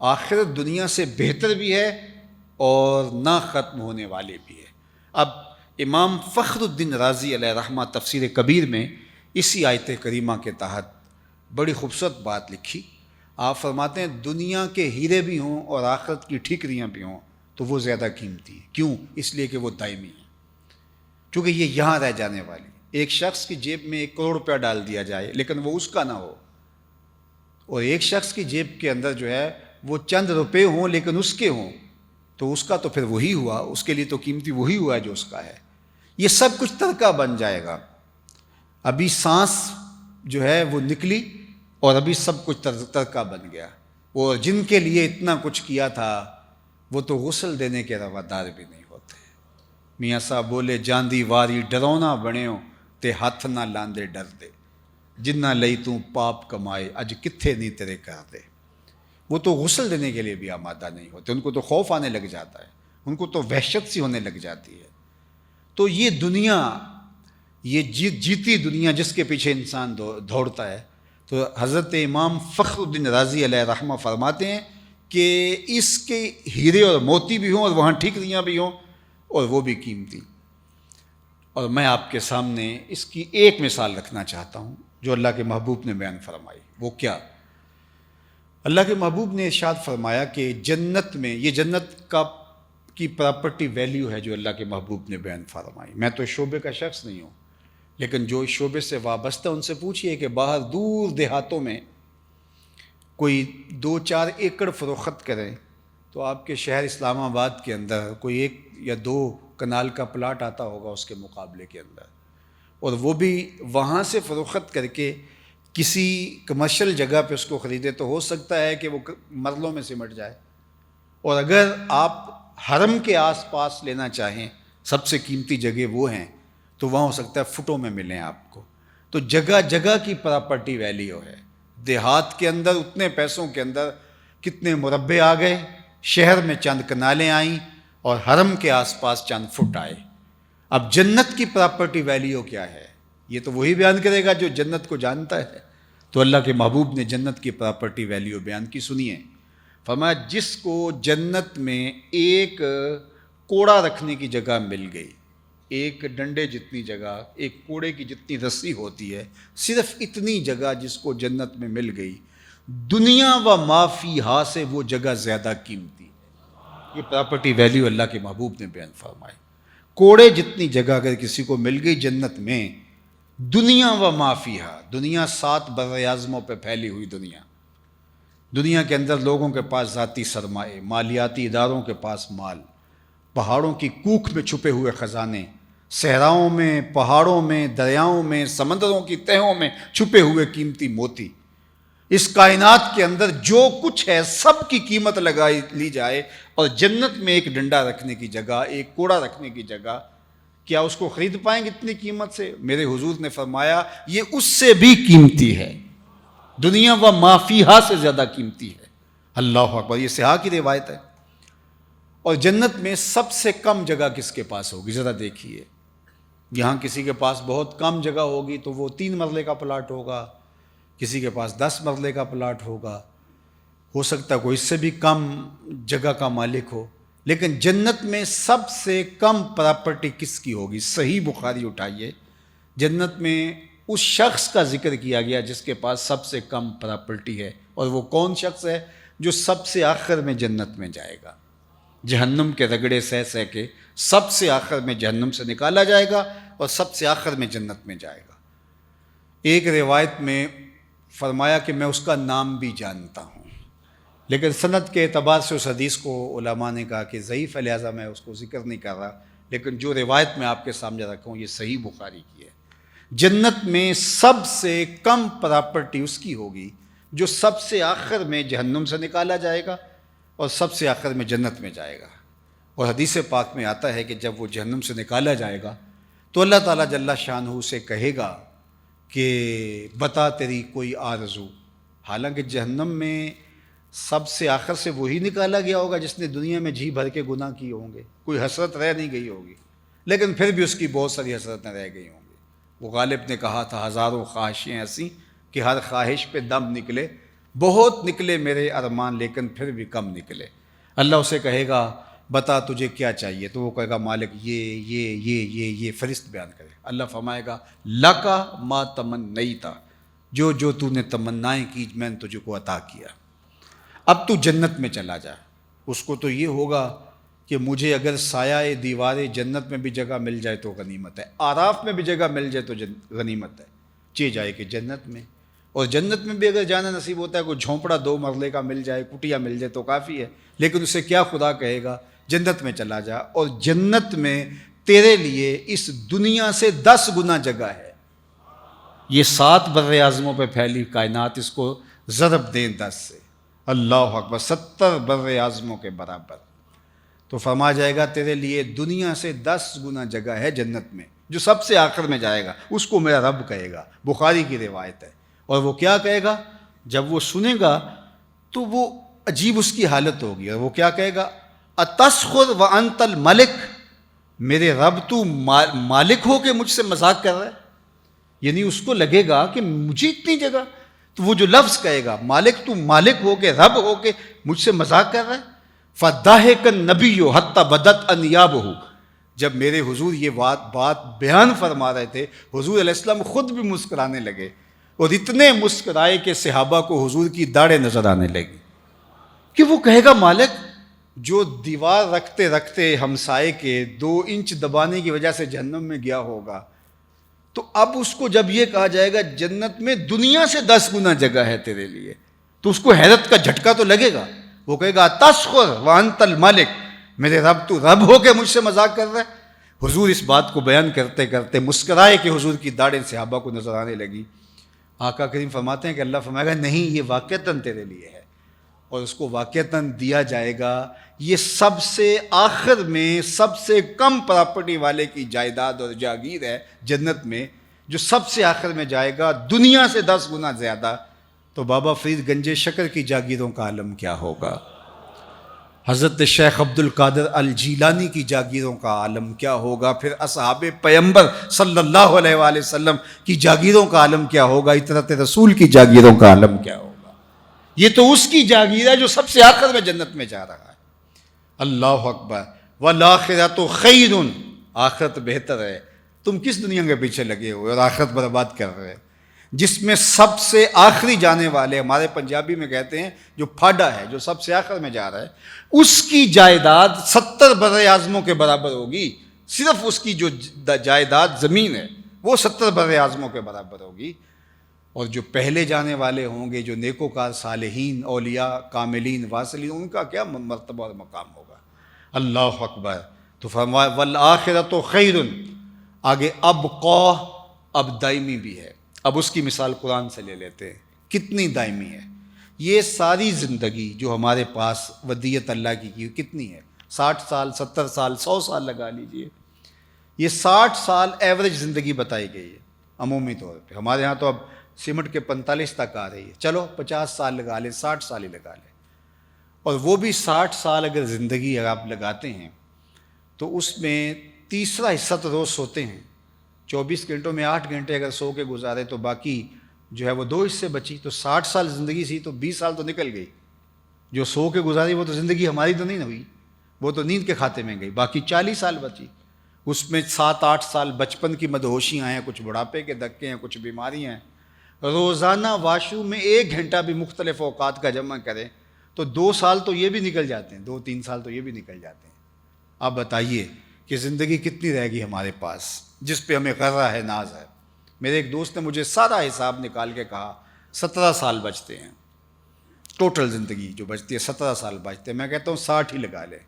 آخرت دنیا سے بہتر بھی ہے اور نہ ختم ہونے والی بھی ہے۔ اب امام فخر الدین رازی علیہ رحمہ تفسیر کبیر میں اسی آیت کریمہ کے تحت بڑی خوبصورت بات لکھی۔ آپ فرماتے ہیں دنیا کے ہیرے بھی ہوں اور آخرت کی ٹھیکریاں بھی ہوں تو وہ زیادہ قیمتی ہے۔ کیوں؟ اس لیے کہ وہ دائمی ہے، چونکہ یہ یہاں رہ جانے والی۔ ایک شخص کی جیب میں 1 کروڑ روپیہ ڈال دیا جائے لیکن وہ اس کا نہ ہو، اور ایک شخص کی جیب کے اندر جو ہے وہ چند روپے ہوں لیکن اس کے ہوں، تو اس کا تو پھر وہی ہوا، اس کے لیے تو قیمتی وہی ہوا جو اس کا ہے۔ یہ سب کچھ ترکہ بن جائے گا۔ ابھی سانس جو ہے وہ نکلی اور ابھی سب کچھ ترکہ بن گیا۔ اور جن کے لیے اتنا کچھ کیا تھا وہ تو غسل دینے کے روادار بھی نہیں ہوتے۔ میاں صاحب بولے جاندی واری ڈرونا بنیو تے ہاتھ نہ لاندے ڈر دے، جنہ لئی تو پاپ کمائے اج کتھے نہیں تیرے کر دے۔ وہ تو غسل دینے کے لیے بھی آمادہ نہیں ہوتے، ان کو تو خوف آنے لگ جاتا ہے، ان کو تو وحشت سی ہونے لگ جاتی ہے۔ تو یہ دنیا، یہ جیتی دنیا جس کے پیچھے انسان دوڑتا ہے، تو حضرت امام فخر الدین رازی علیہ رحمہ فرماتے ہیں کہ اس کے ہیرے اور موتی بھی ہوں اور وہاں ٹھیکریاں بھی ہوں اور وہ بھی قیمتی۔ اور میں آپ کے سامنے اس کی ایک مثال رکھنا چاہتا ہوں جو اللہ کے محبوب نے بیان فرمائی۔ وہ کیا؟ اللہ کے محبوب نے ارشاد فرمایا کہ جنت میں، یہ جنت کی پراپرٹی ویلیو ہے جو اللہ کے محبوب نے بیان فرمائی۔ میں تو شعبے کا شخص نہیں ہوں، لیکن جو اس شعبے سے وابستہ ان سے پوچھئے کہ باہر دور دیہاتوں میں کوئی 2-4 ایکڑ فروخت کریں تو آپ کے شہر اسلام آباد کے اندر کوئی 1 یا 2 کنال کا پلاٹ آتا ہوگا اس کے مقابلے کے اندر، اور وہ بھی وہاں سے فروخت کر کے کسی کمرشل جگہ پہ اس کو خریدے تو ہو سکتا ہے کہ وہ مرلوں میں سمٹ جائے، اور اگر آپ حرم کے آس پاس لینا چاہیں، سب سے قیمتی جگہ وہ ہیں، تو وہاں ہو سکتا ہے فٹوں میں ملیں آپ کو۔ تو جگہ جگہ کی پراپرٹی ویلیو ہے۔ دیہات کے اندر اتنے پیسوں کے اندر کتنے مربع آ گئے، شہر میں چند کنالیں آئیں اور حرم کے آس پاس چند فٹ آئے۔ اب جنت کی پراپرٹی ویلیو کیا ہے؟ یہ تو وہی بیان کرے گا جو جنت کو جانتا ہے۔ تو اللہ کے محبوب نے جنت کی پراپرٹی ویلیو بیان کی، سنیے۔ فرمایا جس کو جنت میں ایک کوڑا رکھنے کی جگہ مل گئی، ایک ڈنڈے جتنی جگہ، ایک کوڑے کی جتنی رسی ہوتی ہے، صرف اتنی جگہ جس کو جنت میں مل گئی، دنیا و ما فیہا سے وہ جگہ زیادہ قیمتی ہے۔ یہ پراپرٹی ویلیو اللہ کے محبوب نے بیان فرمائی۔ کوڑے جتنی جگہ اگر کسی کو مل گئی جنت میں، دنیا و ما فیہا، دنیا 7 بر اعظموں پہ پھیلی ہوئی دنیا کے اندر لوگوں کے پاس ذاتی سرمائے، مالیاتی اداروں کے پاس مال، پہاڑوں کی کوکھ میں چھپے ہوئے خزانے، صحراؤں میں، پہاڑوں میں، دریاؤں میں، سمندروں کی تہوں میں چھپے ہوئے قیمتی موتی، اس کائنات کے اندر جو کچھ ہے سب کی قیمت لگائی لی جائے اور جنت میں ایک ڈنڈا رکھنے کی جگہ، ایک کوڑا رکھنے کی جگہ، کیا اس کو خرید پائیں گے اتنی قیمت سے؟ میرے حضور نے فرمایا یہ اس سے بھی قیمتی ہے، دنیا و ما فیہا سے زیادہ قیمتی ہے۔ اللہ اکبر، یہ صحاح کی روایت ہے۔ اور جنت میں سب سے کم جگہ کس کے پاس ہوگی؟ ذرا دیکھیے، یہاں کسی کے پاس بہت کم جگہ ہوگی تو وہ 3 مرلے کا پلاٹ ہوگا، کسی کے پاس 10 مرلے کا پلاٹ ہوگا، ہو سکتا ہے کوئی اس سے بھی کم جگہ کا مالک ہو، لیکن جنت میں سب سے کم پراپرٹی کس کی ہوگی؟ صحیح بخاری اٹھائیے، جنت میں اس شخص کا ذکر کیا گیا جس کے پاس سب سے کم پراپرٹی ہے، اور وہ کون شخص ہے؟ جو سب سے آخر میں جنت میں جائے گا، جہنم کے رگڑے سہ سہ کے سب سے آخر میں جہنم سے نکالا جائے گا اور سب سے آخر میں جنت میں جائے گا۔ ایک روایت میں فرمایا کہ میں اس کا نام بھی جانتا ہوں، لیکن سند کے اعتبار سے اس حدیث کو علماء نے کہا کہ ضعیف ہے، لہٰذا میں اس کو ذکر نہیں کر رہا، لیکن جو روایت میں آپ کے سامنے رکھا ہوں یہ صحیح بخاری کی ہے۔ جنت میں سب سے کم پراپرٹی اس کی ہوگی جو سب سے آخر میں جہنم سے نکالا جائے گا اور سب سے آخر میں جنت میں جائے گا۔ اور حدیث پاک میں آتا ہے کہ جب وہ جہنم سے نکالا جائے گا تو اللہ تعالیٰ جل شانہ سے کہے گا کہ بتا تیری کوئی آرزو، حالانکہ جہنم میں سب سے آخر سے وہی نکالا گیا ہوگا جس نے دنیا میں جی بھر کے گناہ کیے ہوں گے، کوئی حسرت رہ نہیں گئی ہوگی، لیکن پھر بھی اس کی بہت ساری حسرتیں رہ گئی ہوں گی۔ وہ غالب نے کہا تھا ہزاروں خواہشیں ایسی کہ ہر خواہش پہ دم نکلے، بہت نکلے میرے ارمان لیکن پھر بھی کم نکلے۔ اللہ اسے کہے گا بتا تجھے کیا چاہیے، تو وہ کہے گا مالک یہ فہرست بیان کرے۔ اللہ فرمائے گا لکا ما تمنیتا، جو تو نے تمنائیں کی میں نے تجھے کو عطا کیا، اب تو جنت میں چلا جا۔ اس کو تو یہ ہوگا کہ مجھے اگر سایہ دیوار جنت میں بھی جگہ مل جائے تو غنیمت ہے، آراف میں بھی جگہ مل جائے تو غنیمت ہے، چے جائے کہ جنت میں۔ اور جنت میں بھی اگر جانا نصیب ہوتا ہے، کوئی جھونپڑا 2 مرلے کا مل جائے، کٹیا مل جائے تو کافی ہے، لیکن اسے کیا خدا کہے گا جنت میں چلا جا، اور جنت میں تیرے لیے اس دنیا سے 10 گنا جگہ ہے۔ یہ 7 بر اعظموں پہ پھیلی کائنات، اس کو ضرب دیں 10 سے، اللہ اکبر، 70 بر اعظموں کے برابر، تو فرما جائے گا تیرے لیے دنیا سے 10 گنا جگہ ہے جنت میں، جو سب سے آخر میں جائے گا، اس کو میرا رب کہے گا۔ بخاری کی روایت ہے۔ اور وہ کیا کہے گا؟ جب وہ سنے گا تو وہ عجیب اس کی حالت ہوگی، اور وہ کیا کہے گا؟ اتسخر وانت الملک، میرے رب تو مالک ہو کے مجھ سے مذاق کر رہا ہے، یعنی اس کو لگے گا کہ مجھے اتنی جگہ، تو وہ جو لفظ کہے گا مالک، تو مالک ہو کے رب ہو کے مجھ سے مذاق کر رہا ہے۔ فَضَحِكَ النَّبِيُّ حَتَّى بَدَتْ أَنْيَابُهُ، جب میرے حضور یہ بات بیان فرما رہے تھے، حضور علیہ السلام خود بھی مسکرانے لگے، اور اتنے مسکرائے کہ صحابہ کو حضور کی داڑھیں نظر آنے لگی، کہ وہ کہے گا مالک جو دیوار رکھتے رکھتے ہمسائے کے 2 انچ دبانے کی وجہ سے جہنم میں گیا ہوگا، تو اب اس کو جب یہ کہا جائے گا جنت میں دنیا سے 10 گنا جگہ ہے تیرے لیے، تو اس کو حیرت کا جھٹکا تو لگے گا، وہ کہے گا تسخر وانت الملک، میرے رب تو رب ہو کے مجھ سے مذاق کر رہا ہے۔ حضور اس بات کو بیان کرتے کرتے مسکرائے کہ حضور کی داڑھیں صحابہ کو نظر آنے لگی۔ آقا کریم فرماتے ہیں کہ اللہ فرمائے گا نہیں، یہ واقعتاً تیرے لیے ہے، اور اس کو واقعتاً دیا جائے گا۔ یہ سب سے آخر میں سب سے کم پراپرٹی والے کی جائیداد اور جاگیر ہے جنت میں، جو سب سے آخر میں جائے گا دنیا سے 10 گنا زیادہ، تو بابا فرید گنج شکر کی جاگیروں کا عالم کیا ہوگا؟ حضرت شیخ عبد القادر الجیلانی کی جاگیروں کا عالم کیا ہوگا، پھر اصحاب پیغمبر صلی اللہ علیہ وآلہ وسلم کی جاگیروں کا عالم کیا ہوگا، اطرت رسول کی جاگیروں کا عالم کیا ہوگا۔ یہ تو اس کی جاگیر ہے جو سب سے آخر میں جنت میں جا رہا ہے۔ اللہ اکبر۔ والآخرۃ خیر، آخرت بہتر ہے۔ تم کس دنیا کے پیچھے لگے ہوئے اور آخرت برباد کر رہے، جس میں سب سے آخری جانے والے، ہمارے پنجابی میں کہتے ہیں جو پھاڈا ہے، جو سب سے آخر میں جا رہا ہے، اس کی جائیداد 70 بر اعظموں کے برابر ہوگی۔ صرف اس کی جو جائیداد زمین ہے وہ 70 بر اعظموں کے برابر ہوگی۔ اور جو پہلے جانے والے ہوں گے، جو نیکوکار صالحین، اولیاء، کاملین، واصلین، ان کا کیا مرتبہ اور مقام ہوگا۔ اللہ اکبر۔ تو فرمایا والآخرۃ خیر، آگے ابقا، اب دائمی بھی ہے۔ اب اس کی مثال قرآن سے لے لیتے ہیں، کتنی دائمی ہے۔ یہ ساری زندگی جو ہمارے پاس ودیعت اللہ کی کتنی ہے، 60 سال، 70 سال، 100 سال لگا لیجئے۔ یہ 60 سال ایوریج زندگی بتائی گئی ہے عمومی طور پہ۔ ہمارے ہاں تو اب سمٹ کے 45 تک آ رہی ہے، چلو 50 سال لگا لیں، 60 سال ہی لگا لیں۔ اور وہ بھی 60 سال اگر زندگی اگر آپ لگاتے ہیں تو اس میں تیسرا حصہ تو روز سوتے ہیں، 24 گھنٹوں میں 8 گھنٹے اگر سو کے گزارے تو باقی جو ہے وہ 2 حصے بچی، تو 60 سال زندگی سی تو 20 سال تو نکل گئی۔ جو سو کے گزاری وہ تو زندگی ہماری تو نہیں ہوئی، وہ تو نیند کے کھاتے میں گئی، باقی 40 سال بچی۔ اس میں 7-8 سال بچپن کی مدہوشیاں ہیں، کچھ بڑھاپے کے دھکے ہیں، کچھ بیماریاں ہیں۔ روزانہ واشو میں 1 گھنٹہ بھی مختلف اوقات کا جمع کریں تو 2 سال تو یہ بھی نکل جاتے ہیں، 2-3 سال تو یہ بھی نکل جاتے ہیں۔ اب بتائیے کہ زندگی کتنی رہے گی ہمارے پاس جس پہ ہمیں غرہ ہے، ناز ہے۔ میرے ایک دوست نے مجھے سارا حساب نکال کے کہا 17 سال بچتے ہیں، ٹوٹل زندگی جو بچتی ہے 17 سال بچتے ہیں۔ میں کہتا ہوں 60 ہی لگا لیں،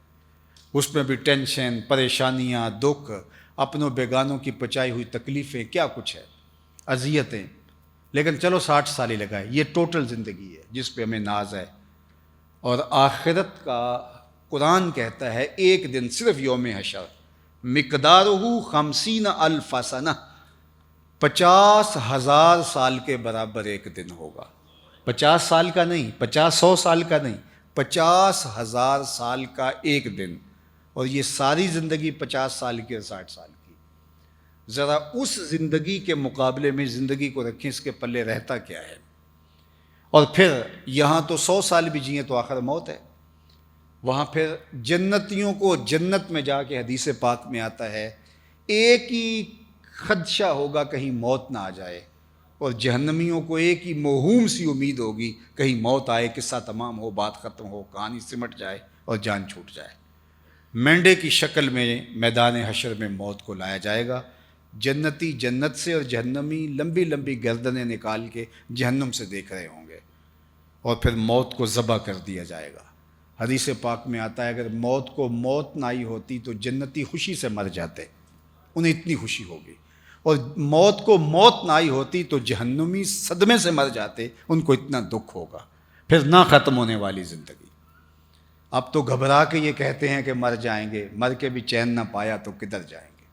اس میں بھی ٹینشن، پریشانیاں، دکھ، اپنوں بیگانوں کی پچائی ہوئی تکلیفیں، کیا کچھ ہے، اذیتیں، لیکن چلو 60 سال ہی لگائے۔ یہ ٹوٹل زندگی ہے جس پہ ہمیں ناز ہے۔ اور آخرت کا قرآن کہتا ہے ایک دن صرف یوم حشر مقدارہ 50,000 سنہ، 50,000 سال کے برابر ایک دن ہوگا۔ 50 سال کا نہیں، 50-100 سال کا نہیں، 50,000 سال کا ایک دن۔ اور یہ ساری زندگی 50 سال کی اور 60 سال کی۔ ذرا اس زندگی کے مقابلے میں زندگی کو رکھیں، اس کے پلے رہتا کیا ہے۔ اور پھر یہاں تو 100 سال بھی جئیں تو آخر موت ہے۔ وہاں پھر جنتیوں کو جنت میں جا کے حدیث پاک میں آتا ہے ایک ہی خدشہ ہوگا کہیں موت نہ آ جائے، اور جہنمیوں کو ایک ہی موہوم سی امید ہوگی کہیں موت آئے، قصہ تمام ہو، بات ختم ہو، کہانی سمٹ جائے اور جان چھوٹ جائے۔ مینڈے کی شکل میں میدان حشر میں موت کو لایا جائے گا، جنتی جنت سے اور جہنمی لمبی لمبی گردنیں نکال کے جہنم سے دیکھ رہے ہوں گے، اور پھر موت کو ذبح کر دیا جائے گا۔ حدیث پاک میں آتا ہے اگر موت کو موت نہ آئی ہوتی تو جنتی خوشی سے مر جاتے، انہیں اتنی خوشی ہوگی، اور موت کو موت نہ آئی ہوتی تو جہنمی صدمے سے مر جاتے، ان کو اتنا دکھ ہوگا۔ پھر نہ ختم ہونے والی زندگی۔ اب تو گھبرا کے یہ کہتے ہیں کہ مر جائیں گے، مر کے بھی چین نہ پایا تو کدھر جائیں گے۔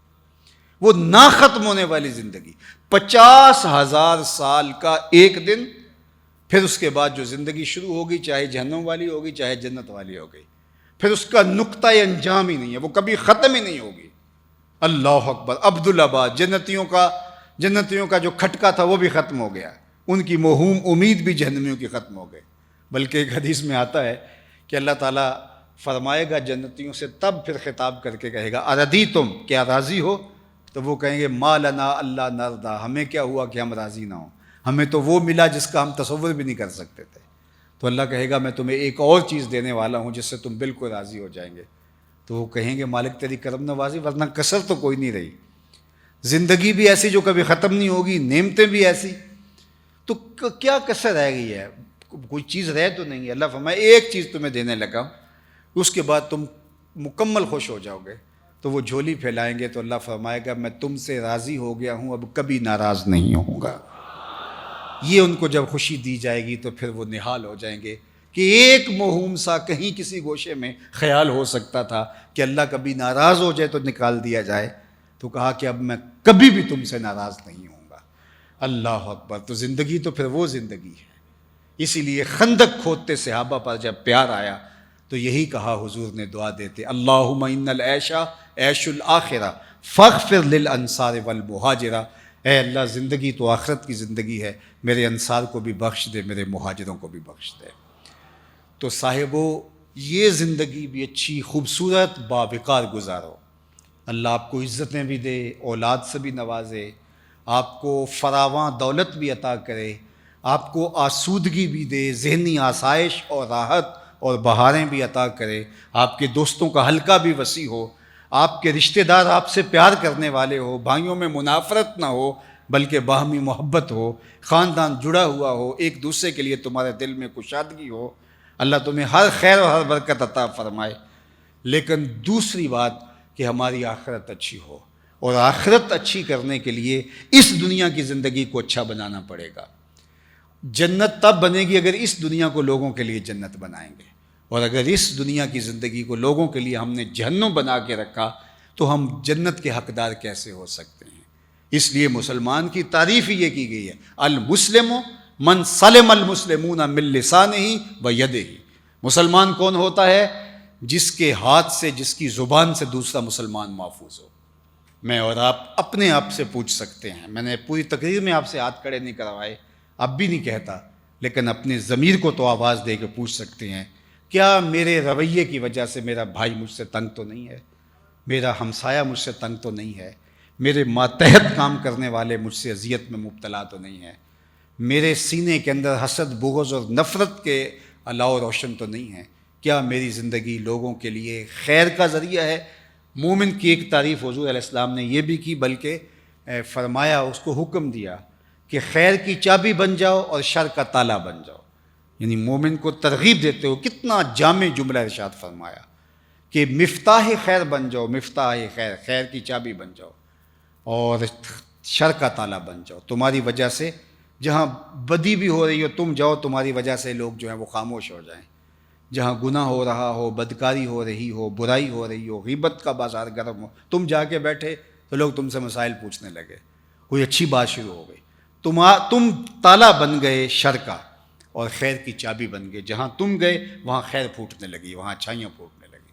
وہ نہ ختم ہونے والی زندگی، 50,000 سال کا ایک دن، پھر اس کے بعد جو زندگی شروع ہوگی چاہے جہنم والی ہوگی چاہے جنت والی ہوگی، پھر اس کا نقطہ انجام ہی نہیں ہے، وہ کبھی ختم ہی نہیں ہوگی۔ اللہ اکبر۔ عبدالآباد جنتیوں کا جو کھٹکا تھا وہ بھی ختم ہو گیا، ان کی موہوم امید بھی جہنمیوں کی ختم ہو گئی۔ بلکہ ایک حدیث میں آتا ہے کہ اللہ تعالیٰ فرمائے گا جنتیوں سے، تب پھر خطاب کر کے کہے گا اردی تم، کیا راضی ہو؟ تو وہ کہیں گے ما لنا اللہ نردا، ہمیں کیا ہوا کہ ہم راضی نہ ہوں، ہمیں تو وہ ملا جس کا ہم تصور بھی نہیں کر سکتے تھے۔ تو اللہ کہے گا میں تمہیں ایک اور چیز دینے والا ہوں جس سے تم بالکل راضی ہو جائیں گے۔ تو وہ کہیں گے مالک تیری کرم نوازی، ورنہ کسر تو کوئی نہیں رہی، زندگی بھی ایسی جو کبھی ختم نہیں ہوگی، نعمتیں بھی ایسی، تو کیا کسر رہ گئی ہے، کوئی چیز رہ تو نہیں ہے۔ اللہ فرمائے ایک چیز تمہیں دینے لگا ہوں، اس کے بعد تم مکمل خوش ہو جاؤ گے۔ تو وہ جھولی پھیلائیں گے تو اللہ فرمائے گا میں تم سے راضی ہو گیا ہوں، اب کبھی ناراض نہیں ہوں گا۔ یہ ان کو جب خوشی دی جائے گی تو پھر وہ نہال ہو جائیں گے کہ ایک موہوم سا کہیں کسی گوشے میں خیال ہو سکتا تھا کہ اللہ کبھی ناراض ہو جائے تو نکال دیا جائے، تو کہا کہ اب میں کبھی بھی تم سے ناراض نہیں ہوں گا۔ اللہ اکبر۔ تو زندگی تو پھر وہ زندگی ہے۔ اسی لیے خندق کھودتے صحابہ پر جب پیار آیا تو یہی کہا حضور نے دعا دیتے، اللہم ان العیش عیش الآخرہ فاغفر للانصار والمہاجرہ، اے اللہ زندگی تو آخرت کی زندگی ہے، میرے انصار کو بھی بخش دے، میرے مہاجروں کو بھی بخش دے۔ تو صاحبو یہ زندگی بھی اچھی خوبصورت باوقار گزارو، اللہ آپ کو عزتیں بھی دے، اولاد سے بھی نوازے، آپ کو فراواں دولت بھی عطا کرے، آپ کو آسودگی بھی دے، ذہنی آسائش اور راحت اور بہاریں بھی عطا کرے، آپ کے دوستوں کا حلقہ بھی وسیع ہو، آپ کے رشتہ دار آپ سے پیار کرنے والے ہو، بھائیوں میں منافرت نہ ہو بلکہ باہمی محبت ہو، خاندان جڑا ہوا ہو، ایک دوسرے کے لیے تمہارے دل میں کشادگی ہو، اللہ تمہیں ہر خیر اور ہر برکت عطا فرمائے۔ لیکن دوسری بات کہ ہماری آخرت اچھی ہو، اور آخرت اچھی کرنے کے لیے اس دنیا کی زندگی کو اچھا بنانا پڑے گا۔ جنت تب بنے گی اگر اس دنیا کو لوگوں کے لیے جنت بنائیں گے، اور اگر اس دنیا کی زندگی کو لوگوں کے لیے ہم نے جہنم بنا کے رکھا تو ہم جنت کے حقدار کیسے ہو سکتے ہیں؟ اس لیے مسلمان کی تعریف ہی یہ کی گئی ہے، المسلم من سلم المسلمون من لسانہ و یدہ۔ مسلمان کون ہوتا ہے؟ جس کے ہاتھ سے، جس کی زبان سے دوسرا مسلمان محفوظ ہو۔ میں اور آپ اپنے آپ سے پوچھ سکتے ہیں، میں نے پوری تقریر میں آپ سے ہاتھ کھڑے نہیں کروائے، اب بھی نہیں کہتا، لیکن اپنے ضمیر کو تو آواز دے کے پوچھ سکتے ہیں، کیا میرے رویے کی وجہ سے میرا بھائی مجھ سے تنگ تو نہیں ہے؟ میرا ہمسایہ مجھ سے تنگ تو نہیں ہے؟ میرے ماتحت کام کرنے والے مجھ سے اذیت میں مبتلا تو نہیں ہے؟ میرے سینے کے اندر حسد، بغض اور نفرت کے الاؤ روشن تو نہیں ہے؟ کیا میری زندگی لوگوں کے لیے خیر کا ذریعہ ہے؟ مومن کی ایک تعریف حضور علیہ السلام نے یہ بھی کی، بلکہ فرمایا، اس کو حکم دیا کہ خیر کی چابی بن جاؤ اور شر کا تالا بن جاؤ۔ یعنی مومن کو ترغیب دیتے ہو، کتنا جامع جملہ ارشاد فرمایا کہ مفتاح خیر بن جاؤ، مفتاح خیر، خیر کی چابی بن جاؤ اور شر کا تالا بن جاؤ۔ تمہاری وجہ سے جہاں بدی بھی ہو رہی ہو تم جاؤ، تمہاری وجہ سے لوگ جو ہیں وہ خاموش ہو جائیں۔ جہاں گناہ ہو رہا ہو، بدکاری ہو رہی ہو، برائی ہو رہی ہو، غیبت کا بازار گرم ہو، تم جا کے بیٹھے تو لوگ تم سے مسائل پوچھنے لگے، کوئی اچھی بات شروع ہو گئی، تم تالا بن گئے شر کا اور خیر کی چابی بن گئے۔ جہاں تم گئے وہاں خیر پھوٹنے لگی، وہاں اچھائیاں پھوٹنے لگی۔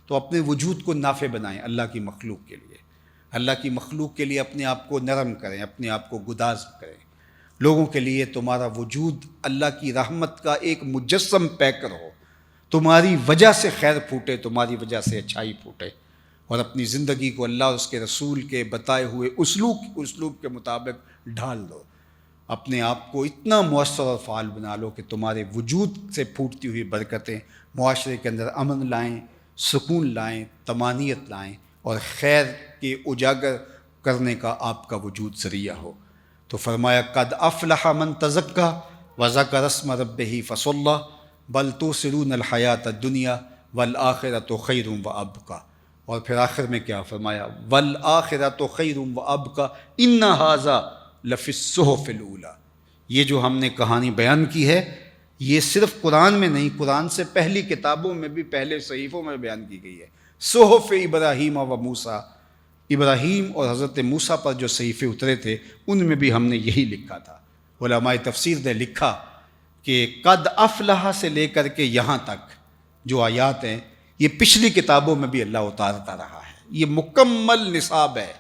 تو اپنے وجود کو نافع بنائیں اللہ کی مخلوق کے لیے، اللہ کی مخلوق کے لیے اپنے آپ کو نرم کریں، اپنے آپ کو گداز کریں۔ لوگوں کے لیے تمہارا وجود اللہ کی رحمت کا ایک مجسم پیکر ہو، تمہاری وجہ سے خیر پھوٹے، تمہاری وجہ سے اچھائی پھوٹے، اور اپنی زندگی کو اللہ اور اس کے رسول کے بتائے ہوئے اسلوب کے مطابق ڈھال دو۔ اپنے آپ کو اتنا مؤثر اور فعال بنا لو کہ تمہارے وجود سے پھوٹتی ہوئی برکتیں معاشرے کے اندر امن لائیں، سکون لائیں، طمانینت لائیں، اور خیر کے اجاگر کرنے کا آپ کا وجود ذریعہ ہو۔ تو فرمایا، قد افلح من تزکا وذکر اسم ربہ فصلی بل تؤثرون الحیات الدنیا والآخرۃ خیر وابقی۔ اور پھر آخر میں کیا فرمایا، والآخرۃ خیر وابقی ان ھذا لفی الصحف الاولی۔ یہ جو ہم نے کہانی بیان کی ہے، یہ صرف قرآن میں نہیں، قرآن سے پہلی کتابوں میں بھی، پہلے صحیفوں میں بیان کی گئی ہے۔ صحف ابراہیم و موسیٰ، ابراہیم اور حضرت موسیٰ پر جو صحیفے اترے تھے ان میں بھی ہم نے یہی لکھا تھا۔ علماء تفسیر نے لکھا کہ قد افلح سے لے کر کے یہاں تک جو آیات ہیں، یہ پچھلی کتابوں میں بھی اللہ اتارتا رہا ہے۔ یہ مکمل نصاب ہے،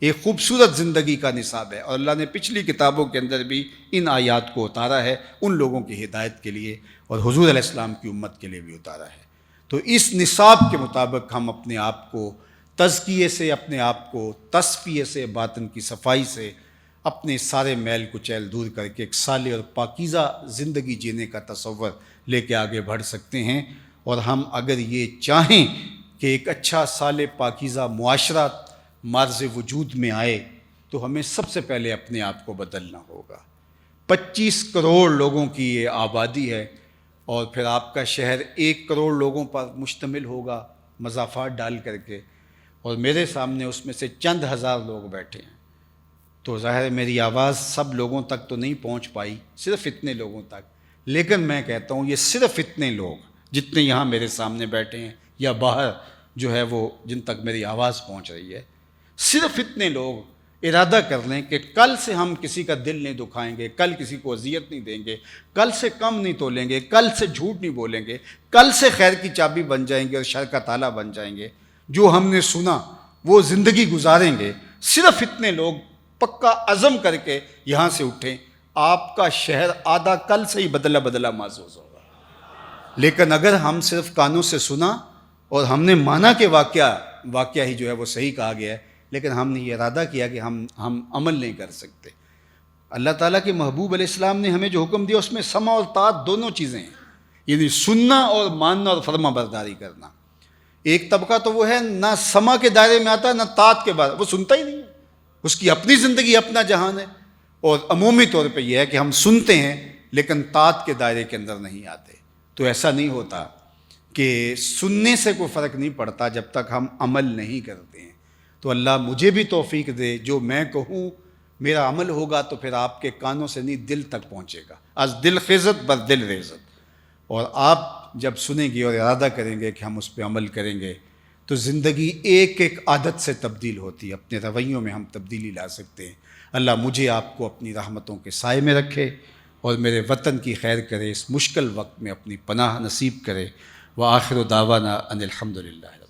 ایک خوبصورت زندگی کا نصاب ہے، اور اللہ نے پچھلی کتابوں کے اندر بھی ان آیات کو اتارا ہے ان لوگوں کی ہدایت کے لیے، اور حضور علیہ السلام کی امت کے لیے بھی اتارا ہے۔ تو اس نصاب کے مطابق ہم اپنے آپ کو تزکیے سے، اپنے آپ کو تصفیے سے، باطن کی صفائی سے، اپنے سارے میل کچیل دور کر کے ایک صالح اور پاکیزہ زندگی جینے کا تصور لے کے آگے بڑھ سکتے ہیں۔ اور ہم اگر یہ چاہیں کہ ایک اچھا صالح پاکیزہ معاشرہ مرز وجود میں آئے تو ہمیں سب سے پہلے اپنے آپ کو بدلنا ہوگا۔ 25 کروڑ لوگوں کی یہ آبادی ہے، اور پھر آپ کا شہر 1 کروڑ لوگوں پر مشتمل ہوگا مضافات ڈال کر کے، اور میرے سامنے اس میں سے چند ہزار لوگ بیٹھے ہیں۔ تو ظاہر ہے میری آواز سب لوگوں تک تو نہیں پہنچ پائی، صرف اتنے لوگوں تک، لیکن میں کہتا ہوں یہ صرف اتنے لوگ جتنے یہاں میرے سامنے بیٹھے ہیں یا باہر جو ہے وہ جن تک میری آواز پہنچ رہی ہے، صرف اتنے لوگ ارادہ کر لیں کہ کل سے ہم کسی کا دل نہیں دکھائیں گے، کل کسی کو اذیت نہیں دیں گے، کل سے کم نہیں تولیں گے، کل سے جھوٹ نہیں بولیں گے، کل سے خیر کی چابی بن جائیں گے اور شر کا تالا بن جائیں گے، جو ہم نے سنا وہ زندگی گزاریں گے۔ صرف اتنے لوگ پکا عزم کر کے یہاں سے اٹھیں، آپ کا شہر آدھا کل سے ہی بدلا بدلا محسوس ہوگا۔ لیکن اگر ہم صرف کانوں سے سنا اور ہم نے مانا کہ واقعہ ہی جو ہے وہ صحیح کہا گیا ہے، لیکن ہم نے یہ ارادہ کیا کہ ہم عمل نہیں کر سکتے۔ اللہ تعالیٰ کے محبوب علیہ السلام نے ہمیں جو حکم دیا اس میں سمع اور طاعت دونوں چیزیں ہیں، یعنی سننا اور ماننا اور فرما برداری کرنا۔ ایک طبقہ تو وہ ہے نہ سمع کے دائرے میں آتا نہ طاعت کے بارے، وہ سنتا ہی نہیں ہے، اس کی اپنی زندگی اپنا جہان ہے۔ اور عمومی طور پہ یہ ہے کہ ہم سنتے ہیں لیکن طاعت کے دائرے کے اندر نہیں آتے۔ تو ایسا نہیں ہوتا کہ سننے سے کوئی فرق نہیں پڑتا جب تک ہم عمل نہیں کرتے ہیں۔ تو اللہ مجھے بھی توفیق دے، جو میں کہوں میرا عمل ہوگا تو پھر آپ کے کانوں سے نہیں دل تک پہنچے گا، از دل خیزت بر دل ریزت۔ اور آپ جب سنیں گے اور ارادہ کریں گے کہ ہم اس پہ عمل کریں گے تو زندگی ایک ایک عادت سے تبدیل ہوتی ہے، اپنے رویوں میں ہم تبدیلی لا سکتے ہیں۔ اللہ مجھے آپ کو اپنی رحمتوں کے سائے میں رکھے اور میرے وطن کی خیر کرے، اس مشکل وقت میں اپنی پناہ نصیب کرے۔ وآخر دعوانا ان الحمد للہ۔